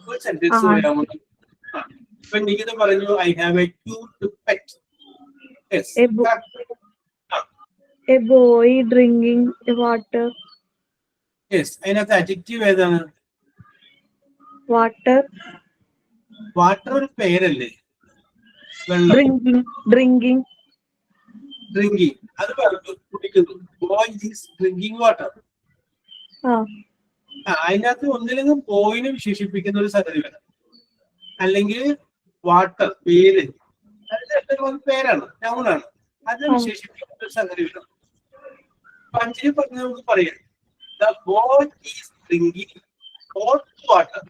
ഒരു സെന്റൻസ് പറയാമോ? ഇപ്പൊ നികിത പറഞ്ഞു I have A cute pet. A boy drinking water. Yes. അതിനകത്ത് അഡ്ജക്റ്റീവ് ഏതാണ്? Water. വാട്ടർ ഒരു പേരല്ലേ? വെള്ളം. Drinking. അത് കുടിക്കുന്നു. Boy is drinking water. അതിനകത്ത് ഒന്നിലെങ്കിലും ബോയിനെ വിശേഷിപ്പിക്കുന്ന ഒരു സംഗതി വേണം, അല്ലെങ്കിൽ വാട്ടർ പേര്, പേരാണ്, നൗണാണ്, അതിനെ വിശേഷിപ്പിക്കുന്ന ഒരു സംഗതി വേണം. 5 പറഞ്ഞ് നമുക്ക് പറയാം the boy is drinking hot water.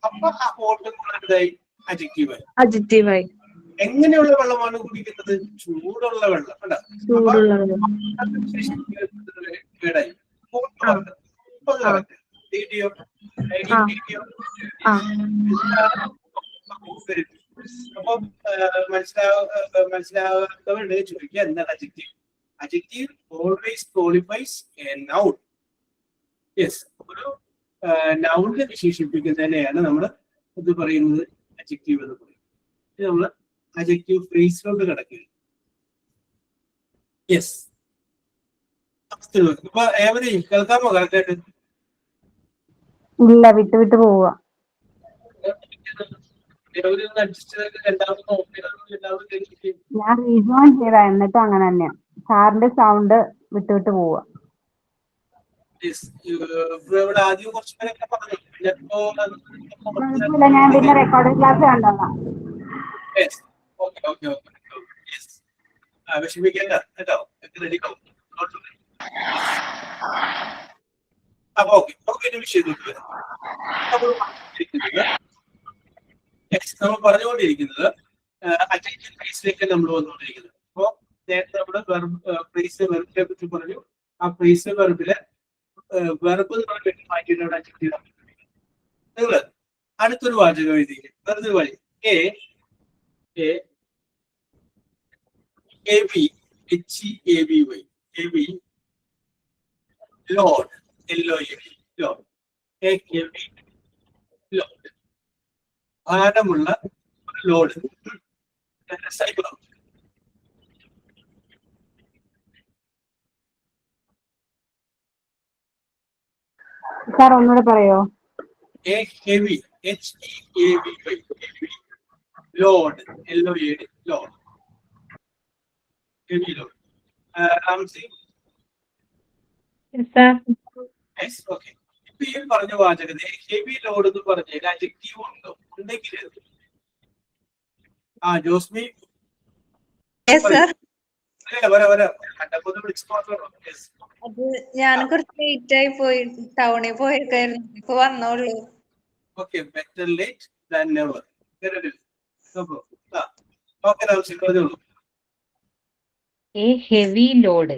അപ്പൊ ആ ഹോട്ട് എന്തായി? അഡ്ജക്റ്റീവായി. അഡ്ജക്റ്റീവായി. എങ്ങനെയുള്ള വെള്ളമാണ് കുടിക്കുന്നത്? ചൂടുള്ള വെള്ളം. കണ്ടോ? ചൂടുള്ള കേടായി. Hot water. അപ്പൊ അത് കറക്റ്റ്. ഡിഡിയോ അപ്പൊ മനസ്സിലാവാത്തവരുടെ ചോദിക്കുക എന്താണ് adjective? Adjective always qualifies a noun. Yes, ഒരു നൗണിനെ വിശേഷിപ്പിക്കുന്നതിനെയാണ് നമ്മൾ ഇത് പറയുന്നത് അഡ്ജക്റ്റീവ് എന്ന് പറയും. ഇത് നമ്മൾ അഡ്ജക്റ്റീവ് ഫ്രേസിലോട്ട് കിടക്കുക. യെസ്, ഇപ്പൊ ഏവരെയും കേൾക്കാമോ കറക്റ്റായിട്ട്? ഇല്ല, വിട്ട് വിട്ട് പോവുക. ഞാൻ റീജോയിൻ ചെയ്ത എന്നിട്ട് അങ്ങനെ തന്നെയാ. സാറിന്റെ സൗണ്ട് വിട്ട് വിട്ട് പോവുക. ആദ്യം കുറച്ച് പേരൊക്കെ പറഞ്ഞു. കുഴപ്പമില്ല, ഞാൻ പിന്നെ റെക്കോർഡിംഗ് ക്ലാസ് കണ്ടോളാം. വിഷമിക്കേണ്ട കേട്ടോ, റെഡിയാവും. അപ്പൊ ഓക്കെ വിഷയത്തിലേക്ക് വരാം. നമ്മൾ പറഞ്ഞുകൊണ്ടിരിക്കുന്നത് അഡ്ജക്റ്റീവ് ഫ്രേസിലേക്ക് നമ്മൾ വന്നുകൊണ്ടിരിക്കുന്നത്. അപ്പോ നേരത്തെ നമ്മുടെ ഫ്രേസ് വെർബിനെ പറ്റി പറഞ്ഞു. ആ ഫ്രേസ് വെർബിലെ വെർബ് എന്ന് പറഞ്ഞ മാറ്റിയിട്ട് അവിടെ അഡ്ജക്റ്റീവ് നിങ്ങള് അടുത്തൊരു വാചകം എഴുതിയില്ലേ? വെറുതെ വഴി ലോഡ് ലോഡ് ഭാരമുള്ള ലോഡ്. സാർ ഒന്നുകൂടെ പറയോ? Heavy HEAVY load LOAD load. Heavy load. Ramsay? Yes, okay. ഇപ്പൊ ഈ പറഞ്ഞ വാചകത്തെ ഹെവി ലോഡ് എന്ന് പറഞ്ഞ അഡ്ജക്റ്റീവ് ഉണ്ടോ? ഉണ്ടെങ്കിൽ ജോസ്മി അത് ഞാൻ കുറച്ച് ലേറ്റ് ആയി പോയി, ടൗണിൽ പോയേക്കായിരുന്നു, ഇപ്പൊ വന്നോളൂ. Okay, better late than never. Okay Ramsay പറഞ്ഞോളൂ. എ ഹെവി ലോഡ്,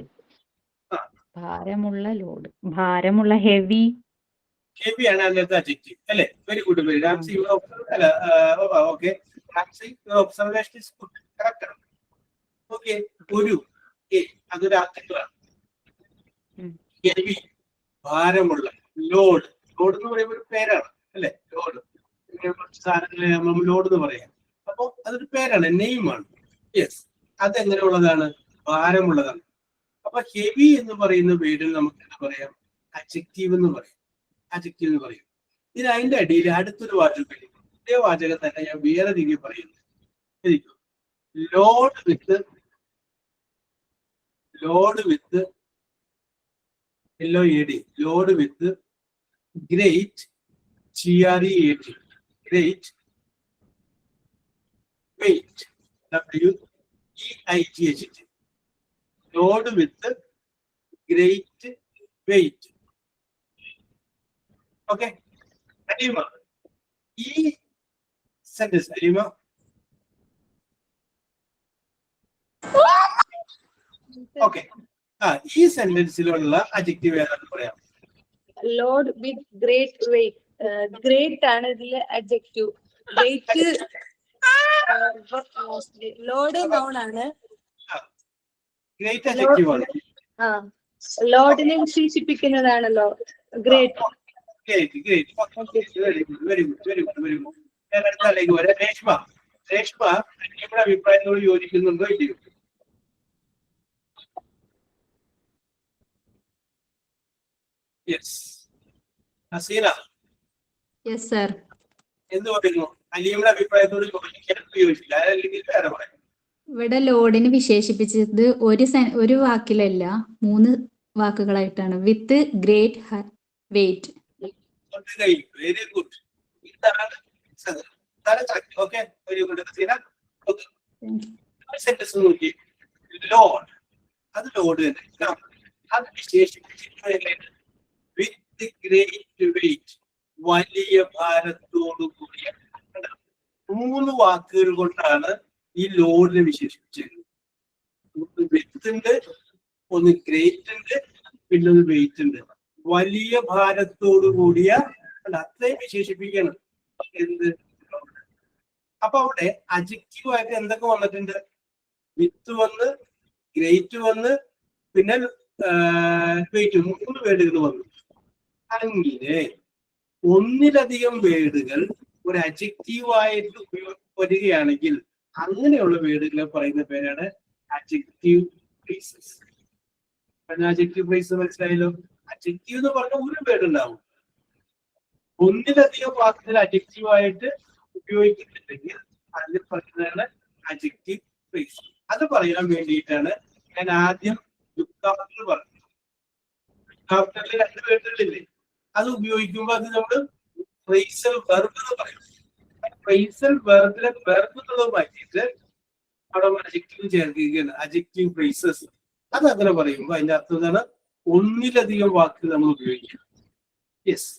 ഭാരമുള്ള ലോഡ്, ഭാരമുള്ള ഹെവി. ഹെവി ആണ് അതിനകത്ത് അഡ്ജക്റ്റീവ് അല്ലേ? Very good. വെരി റാംസി അല്ല okay, Ramsay observation is good, correct ആണ്. ഓക്കെ, ഒരു അതൊരു ആർട്ടിക്കിളാണ്. ഹെവി ഭാരമുള്ള, ലോഡ് ലോഡ് എന്ന് പറയുമ്പോൾ ഒരു പേരാണ് അല്ലെ? ലോഡ് കുറച്ച് സാധനങ്ങളെ നമ്മൾ ലോഡ് എന്ന് പറയാം. അപ്പൊ അതൊരു പേരാണ്, നെയിമാണ്. യെസ്, അതെങ്ങനെയുള്ളതാണ്? ഭാരമുള്ളതാണ്. അപ്പൊ ഹെവി എന്ന് പറയുന്ന വേർഡിൽ നമുക്ക് എന്താ പറയാം? അഡ്ജക്റ്റീവ് എന്ന് പറയും. അഡ്ജക്റ്റീവ് എന്ന് പറയും. ഇത് അതിന്റെ അടിയിൽ അടുത്തൊരു വാചകം, ഇതേ വാചകം തന്നെ ഞാൻ വേറെ രീതിയിൽ പറയുന്നു. Load with LOAD, load with great GREAT, great weight WEIGHT, load with great weight. Okay, Aleema ഈ സെന്റൻസ്, അലീമ ഓക്കെ, ഈ സെന്റൻസിലുള്ള അഡ്ജക്റ്റീവ് ഏതാണെന്ന് പറയാം? Load with great weight. Great ആണ് ഇതിലെ അഡ്ജക്റ്റീവ്. വെയിറ്റ് ലോഡ് നൗൺ ആണ്. ഗ്രേറ്റ് അഡ്ജക്റ്റീവ് ആണ്. ലോഡിനെ വിശേഷിപ്പിക്കുന്നതാണല്ലോ ഗ്രേറ്റ്. രേഷ്മ നമ്മുടെ അഭിപ്രായത്തോട് യോജിക്കുന്നുണ്ടോ ഇല്ലയോ? ഹസീന എന്ത് പറയുന്നു? അലീമിന്റെ അഭിപ്രായത്തോട് യോജിക്കില്ല, അല്ലെങ്കിൽ വേറെ പറയാം. ഇവിടെ ലോഡിന് വിശേഷിപ്പിച്ചത് ഒരു വാക്കിലല്ല, 3 വാക്കുകളായിട്ടാണ്. With great weight. Very good. ഇതാണ് okay, very good Haseena. Sentence നോക്കി, ലോഡ്, അത് ലോഡ് തന്നെ. അത് വിശേഷിപ്പിച്ചിരിക്കുന്നത് വിത്ത് ഗ്രേറ്റ് വെയിറ്റ്, വലിയ ഭാരത്തോടു കൂടിയ. 3 വാക്കുകൾ കൊണ്ടാണ് ഈ ലോഡിനെ വിശേഷിപ്പിച്ചത്. വിത്ത് ഉണ്ട്, ഒന്ന് ഗ്രേറ്റ് ഉണ്ട്, പിന്നെ ഒരു വെയിറ്റ് ഉണ്ട്. വലിയ ഭാരത്തോടു കൂടിയ അത്രയും വിശേഷിപ്പിക്കണം എന്ത്. അപ്പൊ അവിടെ അഡ്ജക്റ്റീവ് ആയിട്ട് എന്തൊക്കെ വന്നിട്ടുണ്ട്? വിത്ത് വന്ന്, ഗ്രേറ്റ് വന്ന്, പിന്നെ വെയിറ്റ്, 3 വേർഡുകൾ വന്നു. അങ്ങനെ ഒന്നിലധികം വേർഡുകൾ ഒരു അഡ്ജക്റ്റീവ് ആയിട്ട് വരികയാണെങ്കിൽ അങ്ങനെയുള്ള വേർഡുകളെ പറയുന്ന പേരാണ് അഡ്ജക്റ്റീവ് ഫ്രേസസ്. അഡ്ജക്റ്റീവ് ഫ്രേസ് മനസ്സിലായല്ലോ? അഡ്ജക്റ്റീവ് എന്ന് പറഞ്ഞാൽ ഒരു വേർഡ് ഉണ്ടാവും. ഒന്നിലധികം വാക്കുകൾ അഡ്ജക്റ്റീവ് ആയിട്ട് ഉപയോഗിക്കുന്നുണ്ടെങ്കിൽ അതിൽ പറയുന്നതാണ് അഡ്ജക്റ്റീവ് ഫ്രേസ്. അത് പറയാൻ വേണ്ടിയിട്ടാണ് ഞാൻ ആദ്യം ലുക്ക് ആഫ്റ്റർ പറഞ്ഞത്. ലുക്ക് ആഫ്റ്ററിൽ 2 വേർഡുകളില്ലേ, അത് ഉപയോഗിക്കുമ്പോൾ അത് നമ്മൾ ഫ്രേസൽ വെർബ് എന്ന് പറയും. ഫ്രേസൽ വെർബിലെ വെർബ് എന്നുള്ളത് മാറ്റിയിട്ട് അവിടെ അഡ്ജക്റ്റീവ് ചേർക്കുകയാണ്, അഡ്ജക്റ്റീവ് ഫ്രേസസ്. അത് അങ്ങനെ പറയുമ്പോൾ അതിന്റെ അർത്ഥം എന്താണ്? ഒന്നിലധികം വാക്കുകൾ നമ്മൾ ഉപയോഗിക്കുക. യെസ്,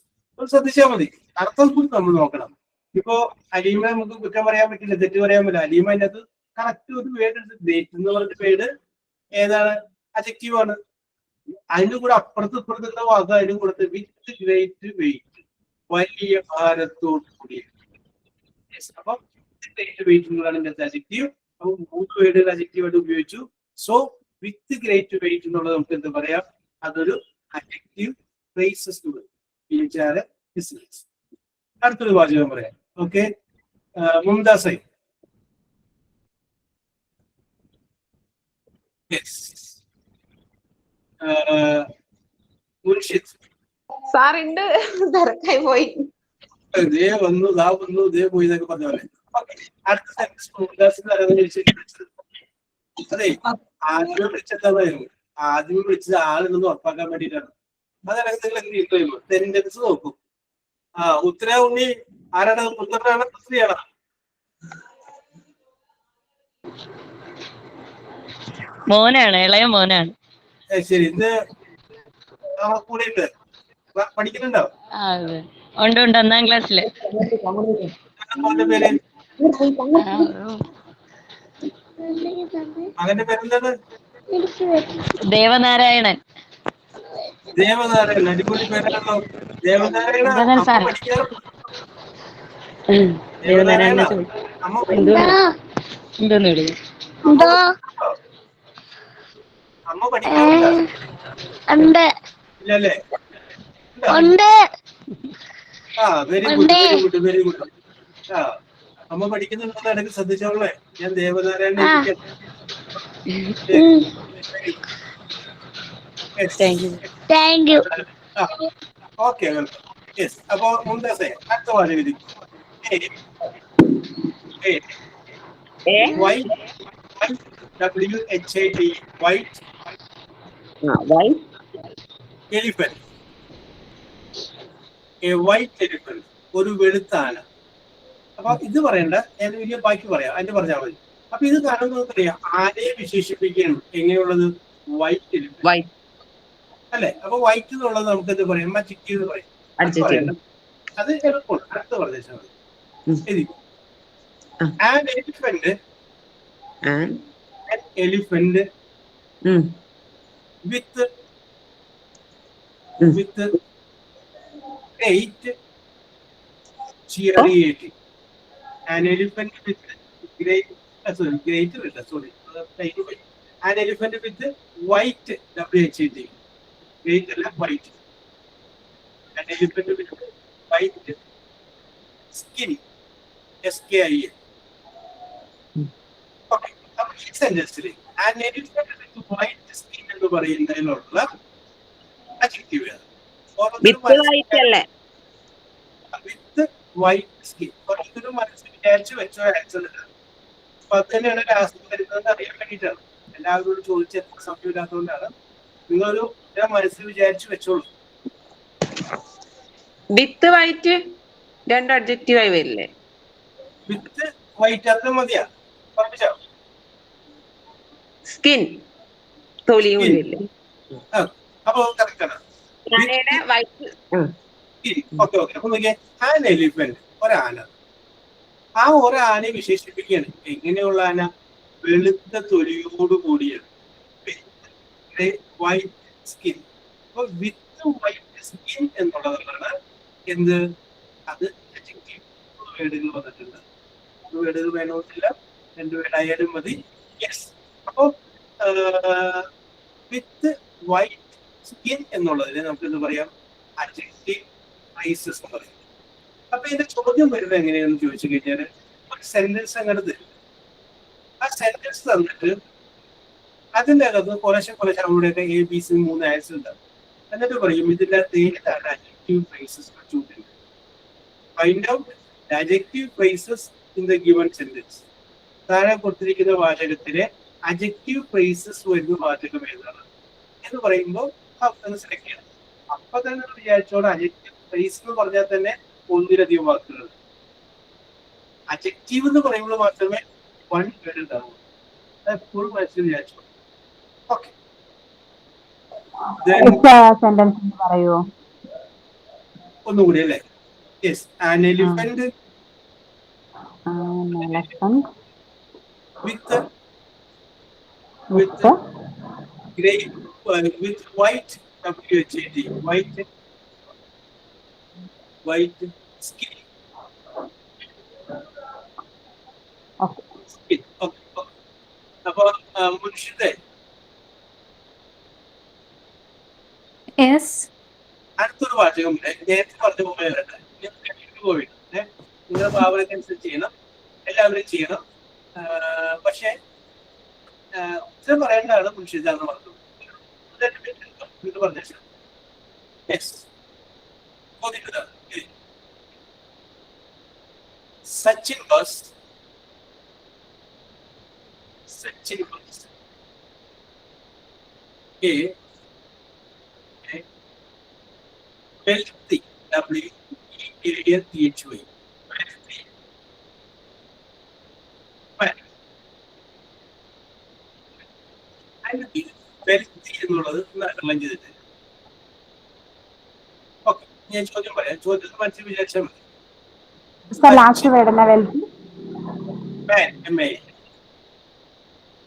ശ്രദ്ധിച്ചാൽ മതി. അർത്ഥം കൂടി നമ്മൾ നോക്കണം. ഇപ്പോ അലീമ നമുക്ക് കുറ്റം പറയാൻ പറ്റില്ല, തെറ്റ് പറയാൻ പറ്റില്ല. അലീമ അതിൻ്റെ അത് കറക്റ്റ് ഒരു വേർഡ് ഉണ്ട്. ഗ്രേറ്റ് എന്ന് പറഞ്ഞ വേർഡ് ഏതാണ്? അഡ്ജക്റ്റീവ് ആണ്. അതിന്റെ കൂടെ അപ്പുറത്തുള്ള വാക്ക് അതിനും കൊടുത്ത് വിത്ത് ഗ്രേറ്റ് വെയിറ്റ്, വലിയ ഭാരത്തോട് കൂടിയ. അപ്പൊ ഗ്രേറ്റ് വെയിറ്റ് എന്നുള്ളതാണ് ഇതിന്റെ അഡ്ജക്റ്റീവ്. അപ്പൊ 3 വേർഡുകൾ അഡ്ജക്റ്റീവ് ആയിട്ട് ഉപയോഗിച്ചു. സോ വിത്ത് ഗ്രേറ്റ് വെയിറ്റ് എന്നുള്ളത് നമുക്ക് എന്ത് പറയാം? അതൊരു അഡ്ജക്റ്റീവ് ഫ്രേസസ്. അടുത്തൊരു വാചകം പറയാം. ഓക്കെ, മുംതാസ്. മുൻഷിദ് സാർ ഉണ്ട്, തിരക്കായി പോയി. ദേ വന്നു, ദാ വന്നു, ദേ പോയി എന്നൊക്കെ പറഞ്ഞ പോലെ. അടുത്ത സെൻസ് മുംതാസിന് ആരാധന ചോദിച്ചത്? അതെ, ആദ്യമേ വിളിച്ചെത്താമായിരുന്നു. ആദ്യമേ വിളിച്ചത് ആളുണ്ടെന്ന് ഉറപ്പാക്കാൻ വേണ്ടിയിട്ടാണ്. അതല്ലെങ്കിൽ നിങ്ങൾ എന്ത് ചെയ്യുന്നു? സെന്റൻസ് നോക്കും. ഉത്തര ഉണ്ണി ആരാണ്? പുത്രനാണ്, സ്ത്രീയാണോ? മോനാണ്, ഇളയ മോനാണ്. ശരി, ഇന്ന് കൂടെ ഉണ്ട്, പഠിക്കുന്നുണ്ടോ? ഉണ്ട്, 1ാം ക്ലാസ്സില്. മോന്റെ പേര്? മകന്റെ പേരെന്താണ്? ദേവനാരായണൻ. ദേവനാരായണൻ, അടിപൊളി പേരാണല്ലോ. ദേവനാരായണ അമ്മ എന്തോന്ന് വിളിക്കും? അമ്മ പഠിക്കാറുണ്ടോ? ഇല്ലല്ലേ? Very good, very good, very good. അമ്മ പഠിക്കുന്നുണ്ടെന്ന് ഇടയ്ക്ക് ശ്രദ്ധിച്ചോളേ. ഞാൻ ദേവനാരായണനെ ഓക്കെ, വെൽക്കം. യെസ്, അപ്പോ മുംതാസേ അടുത്ത വാചകം ഇത്. WHIT, white elephant. A white elephant, ഒരു വെളുത്ത ആന. അപ്പൊ ഇത് പറയണ്ട, ഞാൻ വലിയ ബാക്കി പറയാം, അതിന്റെ പറഞ്ഞാൽ മതി. അപ്പൊ ഇത് കാണുന്നത് അറിയാം, ആനയെ വിശേഷിപ്പിക്കുകയാണ്. എങ്ങനെയുള്ളത്? വൈറ്റ് എലിഫന്റ് അല്ലെ? അപ്പൊ വൈറ്റ് എന്നുള്ളത് നമുക്ക് എന്ത് പറയാം? അഡ്ജക്റ്റീവ് എന്ന് പറയും. അത് എളുപ്പമാണ്. അടുത്ത പ്രദേശം മതി. An elephant with great chariot. An elephant with great, sorry. An elephant with white, WHIT. Great white. An elephant with white skin, SKIN. Okay, അപ്പൊ ഈ സെന്റൻസിൽ an elephant with white skin എന്ന് പറയുന്നതിലുള്ള adjective ആണ്. വിത്ത് വൈറ്റ് സ്കിൻ. ഇതൊരു മനസ്സിൽ വിചാരിച്ചു വെച്ചോ answer. അപ്പൊ അത് തന്നെയാണ് ലാസ്റ്റ് വരുന്നത് അറിയാൻ വേണ്ടിയിട്ടാണ്. എല്ലാവരോടും ചോദിച്ച സമയം ഇല്ലാത്തതുകൊണ്ടാണ്. നിങ്ങളൊരു മനസ്സിൽ വിചാരിച്ചു വെച്ചോളൂ. വിത്ത് വൈറ്റ് 2 അഡ്ജക്റ്റീവ് ആയി വരില്ലേ? വിത്ത് വൈറ്റ് അത്ര മതിയാ? സ്കിൻ, തൊലിയും അപ്പൊ കറക്റ്റ് ആണ്. ആനയുടെ വൈറ്റ് ഓക്കെ ഓക്കെ. അപ്പൊ നോക്കിയേ, ആൻ എലിഫന്റ് ഒരാന. ആ ഒരാനയെ വിശേഷിപ്പിക്കുകയാണ്. എങ്ങനെയുള്ള ആന? വെളുത്ത തൊലിയോട് കൂടിയാണ്, വൈറ്റ് സ്കിൻ. അപ്പൊ വിത്ത് വൈറ്റ് സ്കിൻ എന്നുള്ളതാണ് എന്ത്? അത് adjective. വേർഡുകൾ വന്നിട്ടുണ്ട്. വേർഡുകൾ വേണമെന്നില്ല, 2 വേർഡായാലും മതി. യെസ്. അപ്പൊ വിത്ത് വൈറ്റ് സ്കിൻ എന്നുള്ളതിന് നമുക്ക് എന്ത് പറയാം? adjective phrases എന്ന് പറയും. അപ്പൊ ഇതിന്റെ ചോദ്യം വരുന്നത് എങ്ങനെയാണെന്ന് ചോദിച്ചു കഴിഞ്ഞാൽ, ഒരു സെന്റൻസ് അങ്ങോട്ട് തരും. ആ സെന്റൻസ് തന്നിട്ട് അതിന്റെ അകത്ത് കുറേശ്ശെ അവിടെയൊക്കെ ABC 3 ആൻസർ ഉണ്ടാവും. എന്നിട്ട് പറയും ഇതിന്റെ ഏതാണ് adjective phrases ചോദ്യം. Find out adjective phrases in the given sentence. താഴെ കൊടുത്തിരിക്കുന്ന വാചകത്തിലെ adjective phrases വരുന്ന വാചകം ഏതാണ് എന്ന് പറയുമ്പോൾ സെലക്ട് ചെയ്യണം. അപ്പൊ തന്നെ വിചാരിച്ചോളാം, adjective phrase എന്ന് പറഞ്ഞാൽ തന്നെ ഒന്നിലധികം വാക്കുകൾ. adjective എന്ന് പറയുമ്പോൾ മാത്രമേ 1 വേർഡ് ഉണ്ടാവൂ. എപ്പോഴും മനസ്സിൽ വിചാരിച്ചോളൂ. ഓക്കെ, സെന്റൻസ് പറയുമോ ഒന്നുകൂടി അല്ലേ? Yes. An elephant with great with white WHAT white skin. Skin. Okay. അപ്പൊ മുൻഷിദേ, അടുത്തൊരു വാചകം നേരത്തെ പറഞ്ഞ പോലെ പോയിട്ട് നിങ്ങളുടെ ഭാവനക്കനുസരിച്ച് ചെയ്യണം, എല്ലാവരും ചെയ്യണം. പക്ഷെ ഉത്തരം പറയേണ്ടതാണ് മുൻഷിദ എന്ന് പറഞ്ഞു. പറഞ്ഞ Sachin was a wealthy, W-E-A-L-T-H-Y, wealthy man. Wealthy എന്നുള്ളത് അണ്ടർലൈൻ ചെയ്തിട്ട്. ഓക്കെ, ഞാൻ ചോദ്യം പറയാം. ചോദ്യത്തിൽ മനസ്സിൽ വിചാരിച്ചാൽ മതി. Last word wealthy.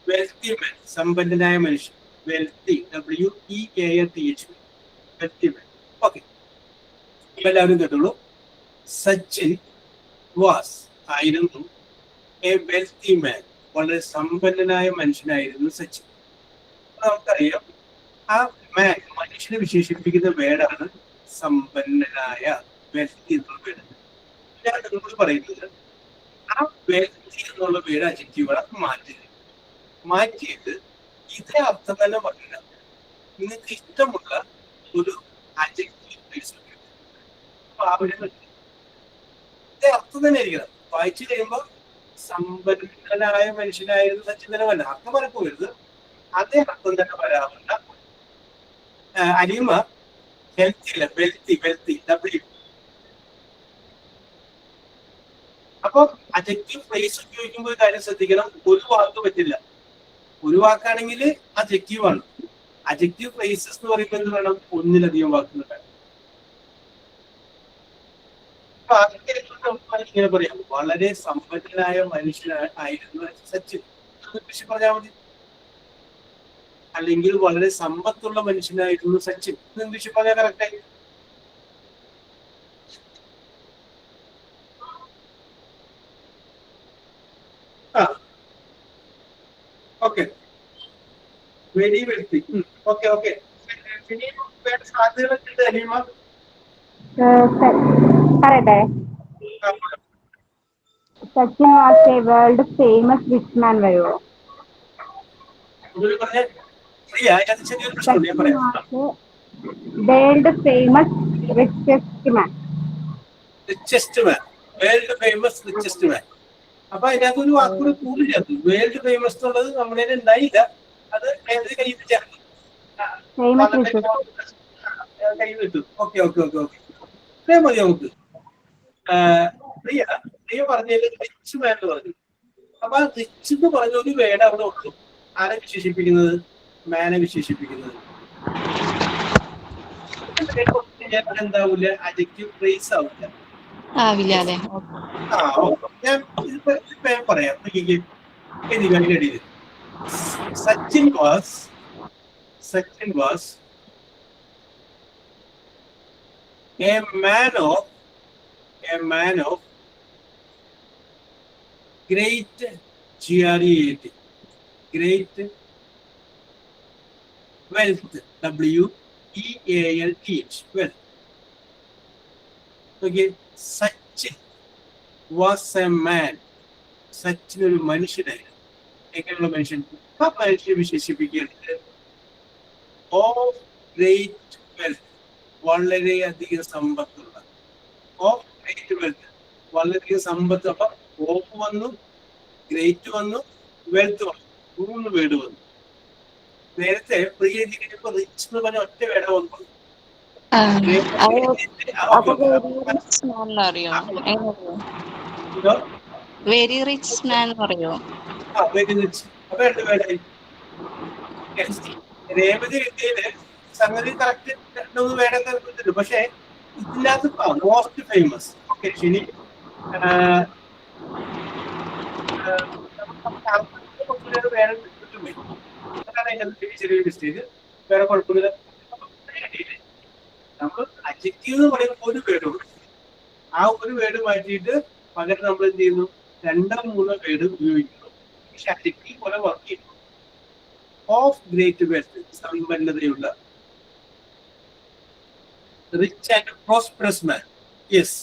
വെൽത്തി മാൻ, സമ്പന്നനായ മനുഷ്യൻ. വെൽത്തി, WEALTH, വെൽത്തി മാൻ. ഓക്കെ, എല്ലാവരും കേട്ടോളൂ. സച്ചിൻ വാസ് ആയിരുന്നു എ വെൽത്തി മാൻ, വളരെ സമ്പന്നനായ മനുഷ്യനായിരുന്നു സച്ചിൻ. നമുക്കറിയാം, ആ മാൻ മനുഷ്യനെ വിശേഷിപ്പിക്കുന്ന വേർഡാണ് സമ്പന്നനായ, വെൽത്തി എന്നുള്ള വേർഡ്. ഞാൻ നിങ്ങളോട് പറയുന്നത് ആ വെൽത്തി എന്നുള്ള വേർഡ് അഡ്ജക്റ്റീവുകളെ മാറ്റിയിട്ട് ഇതേ അർത്ഥം തന്നെ പറഞ്ഞില്ല. നിങ്ങൾക്ക് ഇഷ്ടമുള്ള ഒരു അഡ്ജക്റ്റീവ് ഇതേ അർത്ഥം തന്നെ ആയിരിക്കണം. വായിച്ചു കഴിയുമ്പോൾ സമ്പന്നനായ മനുഷ്യനായിരുന്നു സച്ചിൻ തന്നെ വല്ല അർത്ഥം മറക്കരുത്. അതേ അർത്ഥം തന്നെ വരാറുണ്ട്. അരിമ ഹെൽത്തി അല്ല, വെൽത്തി, W. അപ്പൊ അഡ്ജക്റ്റീവ് ഫ്രേസ് ഉപയോഗിക്കുമ്പോൾ ഒരു കാര്യം ശ്രദ്ധിക്കണം, ഒരു വാക്ക് പറ്റില്ല. ഒരു വാക്കാണെങ്കിൽ അഡ്ജക്റ്റീവ് ആണ്. അഡ്ജക്റ്റീവ് ഫ്രേസസ് എന്ന് പറയുമ്പോൾ എന്ത് വേണം? ഒന്നിലധികം വാക്കുകൾ വേണം. ഇങ്ങനെ പറയാം, വളരെ സമ്പന്നനായ മനുഷ്യനായിരുന്നു സച്ചിൻ. പറഞ്ഞാൽ മതി. അല്ലെങ്കിൽ വളരെ സമ്പത്തുള്ള മനുഷ്യനായിരുന്നു സച്ചിൻ. ഇംഗ്ലീഷ് പറഞ്ഞാൽ കറക്റ്റായി. Okay, very wealthy. Okay okay, സാധ്യതകളൊക്കെ അലീമ പറയട്ടെ. Sachin was a world famous rich man വരുമോ? World famous richest man. World famous richest man. അപ്പൊ അതിനകത്ത് ഒരു വാക്കുകൂടി കൂടില്ല. വേൾഡ് ഫേമസ് എന്നുള്ളത് നമ്മുടെ ഉണ്ടായില്ല. അത് കയ്യിൽ ചേർന്നു കയ്യിൽ കിട്ടും. ഓക്കെ ഓക്കെ ഓക്കെ ഓക്കെ, ഇത്രയും മതി നമുക്ക്. പ്രിയ പറഞ്ഞതിൽ റിച്ച് മാൻ എന്ന് പറഞ്ഞു. അപ്പൊ ആ റിച്ച് എന്ന് പറഞ്ഞ ഒരു വേർഡ് അവിടെ ഉള്ളൂ. ആരെ വിശേഷിപ്പിക്കുന്നത്? മാനെ വിശേഷിപ്പിക്കുന്നത്. എന്താവൂല, adjective phrase ആവില്ല. ആവില്ല അല്ലേ? ഞാൻ ഇതിപ്പോ ഞാൻ പറയാം. എഴുതി Sachin was a man of great GREAT, great wealth, WEALTH, wealth. Okay, Sachin was a man. Sachin ഒരു മനുഷ്യനായിരുന്നു. എങ്ങനെയുള്ള മനുഷ്യൻ? ആ മനുഷ്യനെ വിശേഷിപ്പിക്കുന്നത് ഓഫ് ഗ്രേറ്റ് വെൽത്ത്, വളരെയധികം സമ്പത്തുള്ള. ഓഫ് ഗ്രേറ്റ് വെൽത്ത്, വളരെയധികം സമ്പത്ത്. അപ്പൊ ഓഫ് വന്നു, ഗ്രേറ്റ് വന്നു, വെൽത്ത് വന്നു, 3 വേർഡ് വന്നു. നേരത്തെ റിച്ച് എന്ന് പറഞ്ഞ ഒറ്റ വേർഡ് വന്നു. വെരി റിച്ച് മാൻ പറയോ? Very rich. അപ്പൊ 2 വേർഡായി. രേവതി വിദ്യയില് സംഗതി കറക്റ്റ് 2 വേർഡൊക്കെ കിട്ടും. പക്ഷെ ഇതിനകത്ത് മോസ്റ്റ് ഫേമസ് ശനി ചെറിയൊരു മിസ്റ്റേക്ക്, വേറെ കുഴപ്പമില്ല. നമ്മൾ അഡ്ജക്റ്റീവ് എന്ന് പറയുമ്പോൾ 1 വേർഡ് ഉണ്ട്. ആ 1 വേർഡ് മാറ്റിയിട്ട് പകരം നമ്മൾ എന്ത് ചെയ്യുന്നു, 2-3 വേർഡ് ഉപയോഗിക്കുന്നു. പക്ഷെ അഡ്ജക്റ്റീവ് പോലെ വർക്ക് ചെയ്യുന്നു. ഓഫ് ഗ്രേറ്റ് വെൽത്ത്, സമ്പന്നതയുള്ള. Rich and prosperous man. Yes,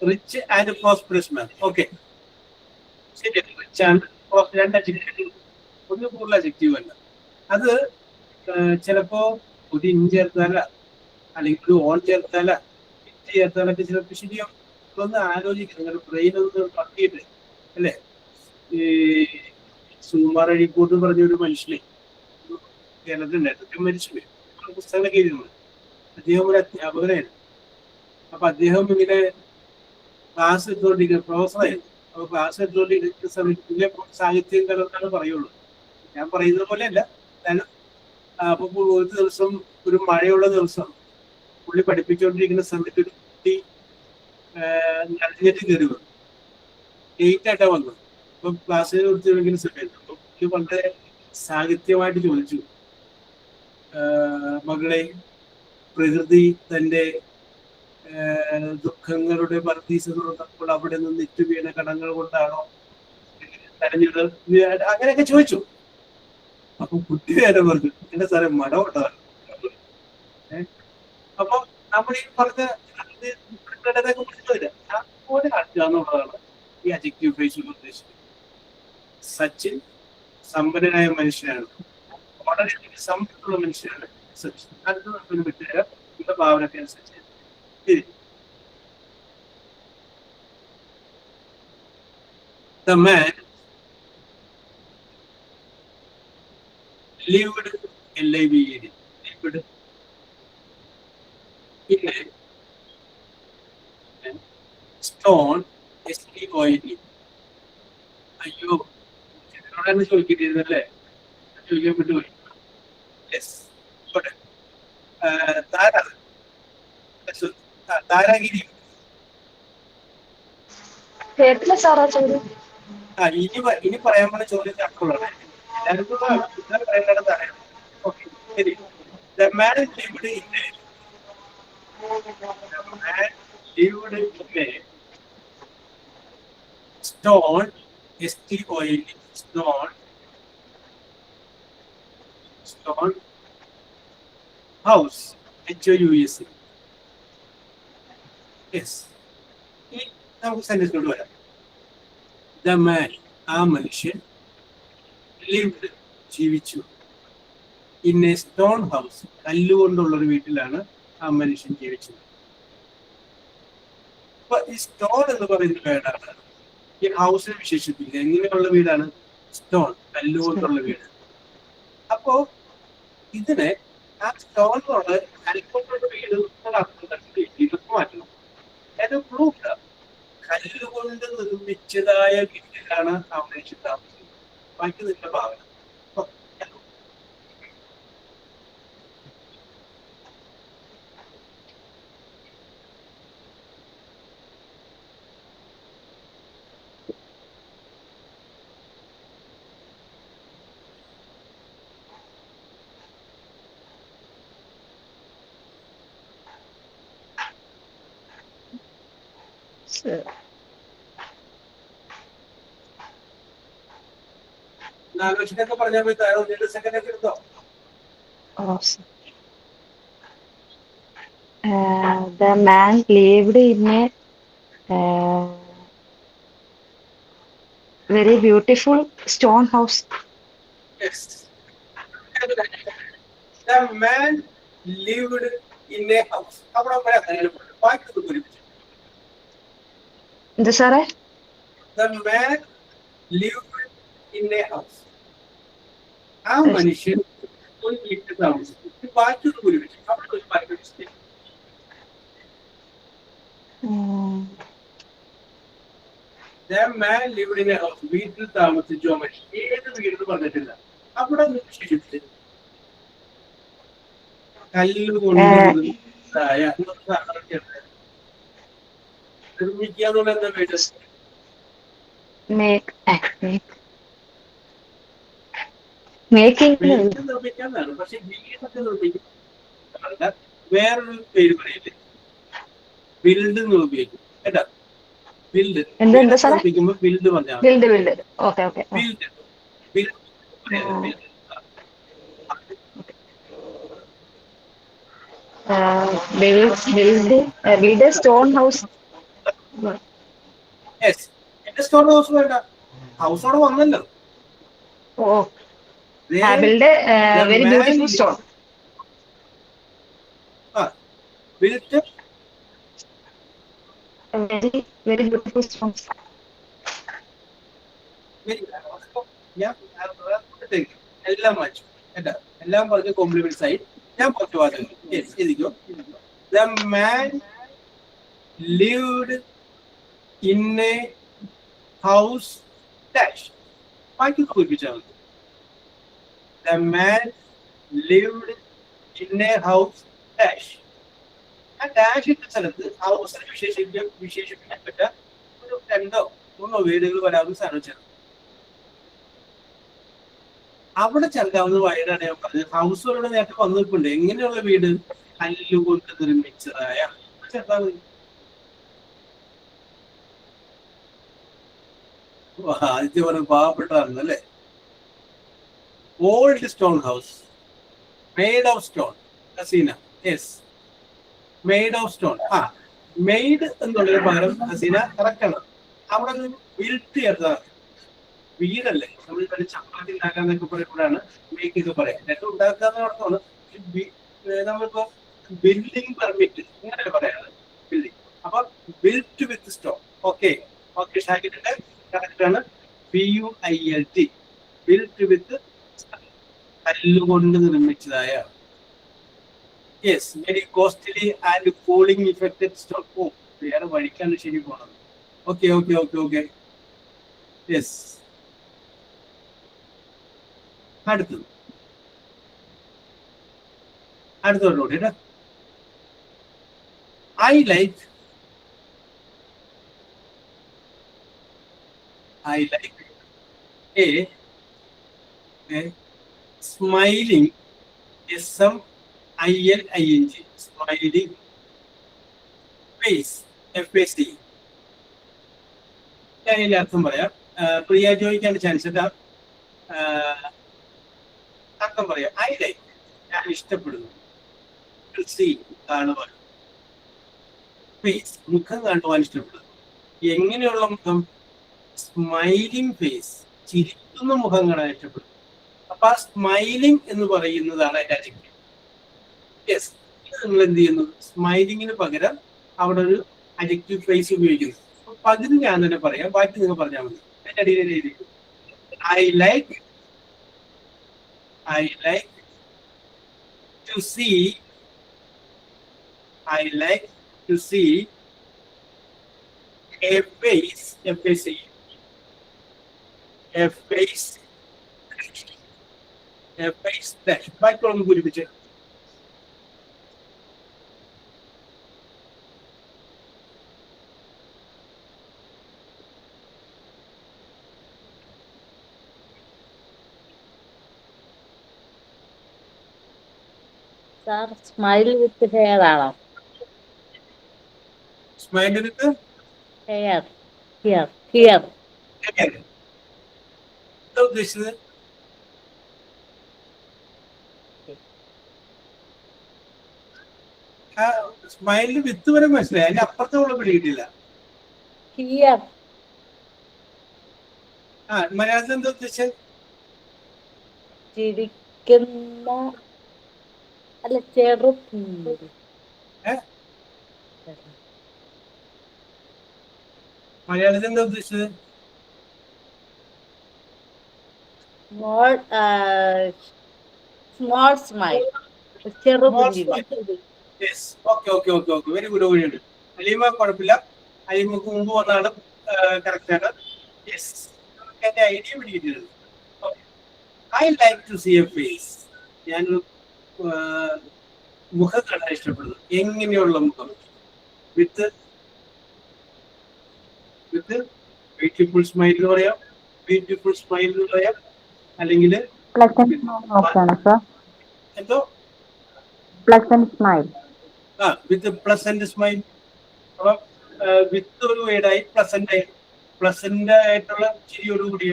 rich and prosperous man. Okay, ശരി. റിച്ച് ആൻഡ് 2 അഡ്ജക്റ്റീവ്, 1 കൂടുതൽ അഡ്ജക്റ്റീവ് അല്ല. അത് ചിലപ്പോ ഒരു ഇൻ ചേർത്താല, അല്ലെങ്കിൽ ഒരു ഓൺ ചേർത്താല, ഇറ്റ് ചേർത്താലൊക്കെ ചിലപ്പോൾ ശരിയോ ഒന്ന് ആലോചിക്കും. നിങ്ങളുടെ ബ്രെയിൻ ഒന്ന് പറ്റിയിട്ട് അല്ലേ. ഈ സുകുമാർ അഴീക്കോട്ട് പറഞ്ഞൊരു മനുഷ്യനെ കേരളത്തിലുണ്ടായിരുന്നു, മരിച്ചുപോയി. പുസ്തകങ്ങളൊക്കെ എഴുതുന്നത്. അദ്ദേഹം ഒരു അധ്യാപകനായിരുന്നു. അപ്പൊ അദ്ദേഹം ഇങ്ങനെ ക്ലാസ് എടുത്തുകൊണ്ടിരിക്കുന്ന പ്രൊഫസറായിരുന്നു. അപ്പൊ ക്ലാസ് എടുത്തുകൊണ്ടിരിക്കുന്ന സമയത്ത് സാഹിത്യം കലർന്നാണ് പറയുള്ളൂ. ഞാൻ പറയുന്നത് പോലെയല്ല. അപ്പൊ ഒരു ദിവസം, ഒരു മഴയുള്ള ദിവസം, പുള്ളി പഠിപ്പിച്ചുകൊണ്ടിരിക്കുന്ന സമയത്ത് ഒരു കുട്ടി നനഞ്ഞിട്ട് കയറി വന്നു. 8 ആയിട്ടാ വന്നത്. അപ്പൊ ക്ലാസ്സിൽ കൊടുത്തിരിക്കുന്ന സമയത്ത് അപ്പൊ പുള്ളി വളരെ സാഹിത്യമായിട്ട് ചോദിച്ചു, മകളെ, പ്രകൃതി തന്റെ ദുഃഖങ്ങളുടെ പർദീസ തുറന്നപ്പോൾ അവിടെ നിന്ന് ഇറ്റു വീണ കടങ്ങൾ കൊണ്ടാണോ നനഞ്ഞത്? അങ്ങനെയൊക്കെ ചോദിച്ചു. അപ്പൊ കുട്ടി നേരെ പറഞ്ഞു, എന്റെ സാറേ മഴ കൊണ്ടാണ്. അപ്പൊ നമ്മൾ ഈ പറഞ്ഞ അതുപോലെ കാട്ടുക എന്നുള്ളതാണ് ഈ അഡ്ജക്റ്റീവ് ഫ്രേസിൽ ഉദ്ദേശിക്കുന്നത്. സച്ചിൻ സമ്പന്നനായ മനുഷ്യനാണ്, വളരെ സമ്പത്തുള്ള മനുഷ്യനാണ് സച്ചിൻ. അടുത്ത വിട്ടുതരാം നിങ്ങളുടെ ഭാവനയ്ക്ക് അനുസരിച്ച്. The man lived, lived in a stone, STONE. അയ്യോ, എന്നോടാണ് ചോദിക്കിട്ടിരുന്നല്ലേ, ചോദിക്കാൻ വിട്ടുപോയി. യെസ്, താരാഗിരി. കേട്ടില്ല സാറാ ചോദ്യം. ഇനി പറയാൻ പറഞ്ഞ ചോദ്യം അപ്പോഴാണ് എല്ലാവർക്കും പറയേണ്ടതാണ്. ഓക്കെ, ശരി. The man lived in a stone, STONE, stone house, HOUSE. Yes, നമുക്ക് സെന്റൻസിലോട്ട് വരാം. ദ മാൻ, ആ മനുഷ്യൻ, ലിവ്ഡ്, ജീവിച്ചു, ഇൻ എ സ്റ്റോൺ ഹൗസ്, കല്ലുകൊണ്ടുള്ള ഒരു വീട്ടിലാണ് ആ മനുഷ്യൻ ജീവിച്ചത്. അപ്പൊ ഈ സ്റ്റോൺ എന്ന് പറയുന്ന വീടാണ് ഈ ഹൗസിനെ വിശേഷിപ്പിക്കുക. എങ്ങനെയുള്ള വീടാണ്? സ്റ്റോൺ, കല്ലുകൊണ്ടുള്ള വീട്. അപ്പോ ഇതിനെ ആ സ്റ്റോൺ കൊണ്ട് കല്ലുകൊണ്ടുള്ള വീട് ഇതൊക്കെ മാറ്റണം. അത് പ്രൂഫ് കല്ലുകൊണ്ട് നിർമ്മിച്ചതായ വീട്ടിലാണ് ആ മനുഷ്യൻ താമസിക്കുന്നത്. ബാക്കി നിങ്ങളുടെ ഭാവന. ആലോചിച്ചൊക്കെ പറഞ്ഞാൽ പോയി 2 സെക്കൻഡ് ഒക്കെ എടുത്തോ. The man lived in a very beautiful stone house. Yes. The man lived in a house. അവിടെ ബാക്കി പൂരിപ്പിച്ചു. എന്താ സാറേ? The man lived in a house. ആ മനുഷ്യൻ ഒരു വീട്ടിൽ താമസിച്ചു. ബാക്കി പൂരിപ്പിച്ചു. അവിടെ ഒരു ബാക്കി mistake. The man lived in a house. വീട്ടിൽ താമസിച്ചു ആ മനുഷ്യൻ. ഏത് വീടെന്ന് പറഞ്ഞിട്ടില്ല. അവിടെ വിശേഷിപ്പിച്ചു. കല്ലുകൊണ്ട് നിർമ്മിക്കാന്നുള്ള എന്താ വീട്? വീട് നിർമ്മിക്കാന്നാണ്. പക്ഷെ വീടൊക്കെ നിർമ്മിക്കാൻ വേറൊരു പേര് പറയില്ലേ? ബിൽഡ് എന്ന് ഉപയോഗിക്കും കേട്ടാ. ബിൽഡ് നിർമ്മിക്കുമ്പോ ബിൽഡ് പറഞ്ഞാൽ build build a stone house. Yes. Stone house വേണ്ട. ഹൗസ് അവിടെ വന്നല്ലോ. Build a very beautiful stone. Built very beautiful stone. എല്ലാം മാച്ചു കേട്ടാ. എല്ലാം പറഞ്ഞ് കോംപ്ലിമെന്റ്സ് ആയി. ഞാൻ പറഞ്ഞു വാദം. The man lived in a house dash. ബാക്കി പൂരിപ്പിച്ചാൽ മതി. The man lived in a house dash. ആ ഡാഷ് ഇട്ട സ്ഥലത്ത് ഹൗസിനെ വിശേഷിപ്പിക്കാൻ പറ്റുക ഒരു 2-3 വീടുകൾ വരാവുന്ന സ്ഥലം ചേർന്നു. അവിടെ ചെറുതാവുന്ന വയനാണ് ഞാൻ പറഞ്ഞത്. ഹൗസുകളുടെ നേരത്തെ വന്നു നിൽപ്പുണ്ട്. എങ്ങനെയുള്ള വീട്? കല്ലുകൊണ്ട് നിർമ്മിച്ചതായ ചെറുതാവ്. ആദ്യത്തെ പറഞ്ഞ പാവപ്പെട്ടതാണ് അല്ലേ? Old stone house made of stone. Haseena. Yes, made of stone. Made എന്നുള്ളൊരു പകരം ഹസീന കറക്റ്റ് ആണ്. അവിടെ നിന്ന് ബിൽറ്റ് ചേർത്തതാണ്. വീടല്ലേ നമ്മൾ ചപ്പാത്തി ഉണ്ടാക്കാന്നൊക്കെ പറയുമ്പോഴാണ് മേക്ക് ഒക്കെ പറയാം. രണ്ടും ഉണ്ടാക്കാന്ന് അർത്ഥമാണ്. നമ്മളിപ്പോ ബിൽഡിംഗ് പെർമിറ്റ് ഇങ്ങനെ പറയാറ്. ബിൽഡിംഗ് അപ്പൊ ബിൽറ്റ് വിത്ത് സ്റ്റോൺ. ഓക്കെ ഷാക്കിന്റെ കറക്റ്റ് ആണ്. BUILT ബിൽറ്റ് വിത്ത് കല്ലുകൊണ്ട് നിർമ്മിച്ചതായ. Yes, very costly and cooling effected stone. വേറെ വഴിക്കാണ് ശരി പോണത്. Okay yes. അടുത്തോട്ട് കേട്ടോ. I like a smiling SMILING smiling face FAC. ഞാൻ ഇതിന്റെ അർത്ഥം പറയാം. പ്രിയ ചോദിക്കാൻ ചാൻസ് ഇല്ല. അർത്ഥം പറയാം. I like ഞാൻ ഇഷ്ടപ്പെടുന്നു. കാണുവാൻ. ഫേസ് മുഖം കാണുവാൻ ഇഷ്ടപ്പെടുന്നു. എങ്ങനെയുള്ള മുഖം? സ്മൈലിംഗ് ഫേസ്, ചിരിക്കുന്ന മുഖം കാണാൻ ഇഷ്ടപ്പെടുന്നു. അപ്പൊ ആ സ്മൈലിംഗ് എന്ന് പറയുന്നതാണ് അതിന്റെ അഡ്ജക്റ്റീവ്. യെസ്, നിങ്ങൾ എന്ത് ചെയ്യുന്നു? സ്മൈലിങ്ങിന് പകരം അവിടെ ഒരു അഡ്ജക്റ്റീവ് ഫേസ് ഉപയോഗിക്കുന്നു. അപ്പൊ അതിന് ഞാൻ തന്നെ പറയാം, ബാക്കി നിങ്ങൾ പറഞ്ഞാൽ മതി. അതിന്റെ അടിയിൽ എഴുതിയിരിക്കും I like to see a face dash. ബാക്കിയുള്ളൊന്ന് പൂരിപ്പിച്ച്. സ്മൈൽ വിത്ത് ഹെയർ ആണോ? Smile with Here. Here. Here. എന്താ ഉദ്ദേശിച്ചത്? സ്മൈലിന് വിത്ത് വരെ മനസ്സിലായി, അതിന്റെ അപ്പുറത്തെ ഉള്ള പിടികിട്ടില്ല. Here. മലയാളത്തിൽ എന്താ ഉദ്ദേശിച്ചത്? ചിരിക്കുന്ന അല്ല ചെറുപ്പുഞ്ചിരി. മലയാളത്തിൽ എന്താ ഉദ്ദേശിച്ചത്? Small smile. ചെറുപുഞ്ചിരി. വെരി ഗുഡ് വഴിയുണ്ട്. അലീമ കുഴപ്പമില്ല, അലീമക്ക് മുമ്പ് വന്നാണ് കറക്റ്റ് ആണ്. യെസ്, എന്റെ ഐഡിയ പിടിക്കുന്നത്. I like to see a face. ഞാനൊരു മുഖം കാണാൻ ഇഷ്ടപ്പെടുന്നു. എങ്ങനെയുള്ള മുഖം? വിത്ത് ബ്യൂട്ടിഫുൾ സ്മൈൽ എന്ന് പറയാം, ബ്യൂട്ടിഫുൾ സ്മൈൽ എന്ന് പറയാം, അല്ലെങ്കിൽ എന്തോ pleasant smile. With pleasant smile. അപ്പം വിത്ത് ഒരു വേർഡായി, പ്ലസന്റ് ആയിട്ടുള്ള ചിരിയോടുകൂടി.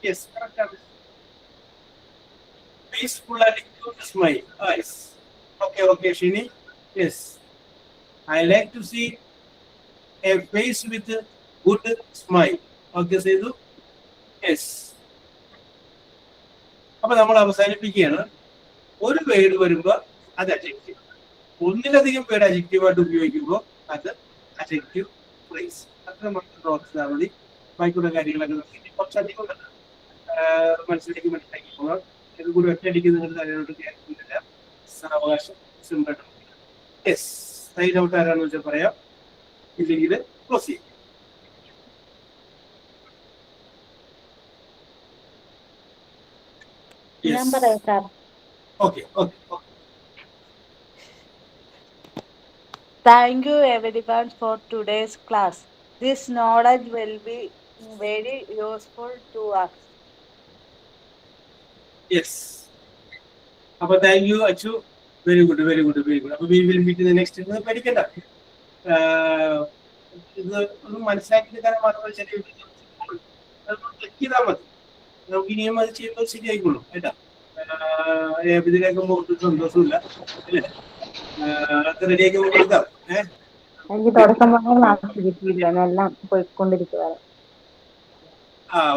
യെസ്, കറക്റ്റ് ആണ്. Peaceful and cute smile. Yes, okay Shini. Yes, I like to see a face with good smile. Okay Sethu. Yes. അപ്പൊ നമ്മൾ അവസാനിപ്പിക്കുകയാണ്. ഒരു വേർഡ് വരുമ്പോൾ അത് അഡ്ജക്റ്റീവ്, ഒന്നിലധികം പേര് അഡ്ജക്റ്റീവായിട്ട് ഉപയോഗിക്കുമ്പോൾ അത് അഡ്ജക്റ്റീവ് ഫ്രേസ്. അത്ര മാത്രം ഓർത്താൽ മതി. ബാക്കിയുള്ള കാര്യങ്ങളൊക്കെ കുറച്ചധികം മനസ്സിലേക്ക് മനസ്സിലാക്കി പോകാം. ഇത് കൂടി ഒറ്റയടിക്ക് നിങ്ങൾ അതിനോട് കേൾക്കുന്നില്ല. സാവകാശം സിമ്പിളായിട്ട്. യെസ്, സൈഡ് ഔട്ട് ആരാണെന്ന് വെച്ചാൽ പറയാം, ഇല്ലെങ്കിൽ ക്ലോസ് ചെയ്യും. ഞാൻ പറയാം sir. Okay. Thank you everyone for today's class. This knowledge will be very useful to us. Yes. അപ്പൊ thank you Achu. Very good. അപ്പൊ we will meet in the next. ഇത് പഠിക്കണ്ട, ഇത് ഒന്ന് മനസ്സിലാക്കിയെടുക്കാൻ മാത്രമേ ചെറിയ ക്ലിക്ക് ചെയ്താൽ മതി. നമുക്ക് ഇനിയും അത് ചെയ്യുമ്പോൾ ശരിയായിക്കോളും കേട്ടാ. ഇതിലേക്കുമ്പോൾ ഒട്ടും സന്തോഷമില്ല അല്ലേ? അത് റെഡിയാക്കുമ്പോൾ കൊടുക്കാം. എനിക്ക് തുടക്കം മുതൽ ക്ലാസ് കിട്ടിയില്ല, എല്ലാം പോയിക്കൊണ്ടിരിക്കുക.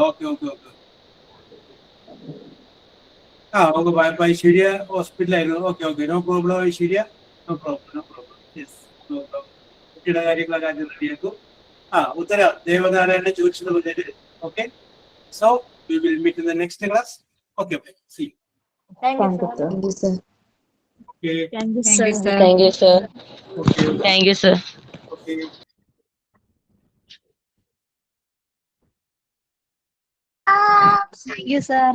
ഓക്കെ. നമുക്ക് ഐശ്വര്യ ഹോസ്പിറ്റലായിരുന്നു. Okay, no problem Aishwarya, no problem. Yes, no problem. കുട്ടിയുടെ കാര്യങ്ങളൊക്കെ ആദ്യം റെഡിയാക്കും. ഉത്തര ദേവനാരായണൻ ചോദിച്ചത് പോലെ. Okay, so we will meet in the next class. Okay, see you. Thank you, sir. Okay. Thank you, sir. Thank you, sir. Okay. Thank you, sir. Okay. Thank you, sir.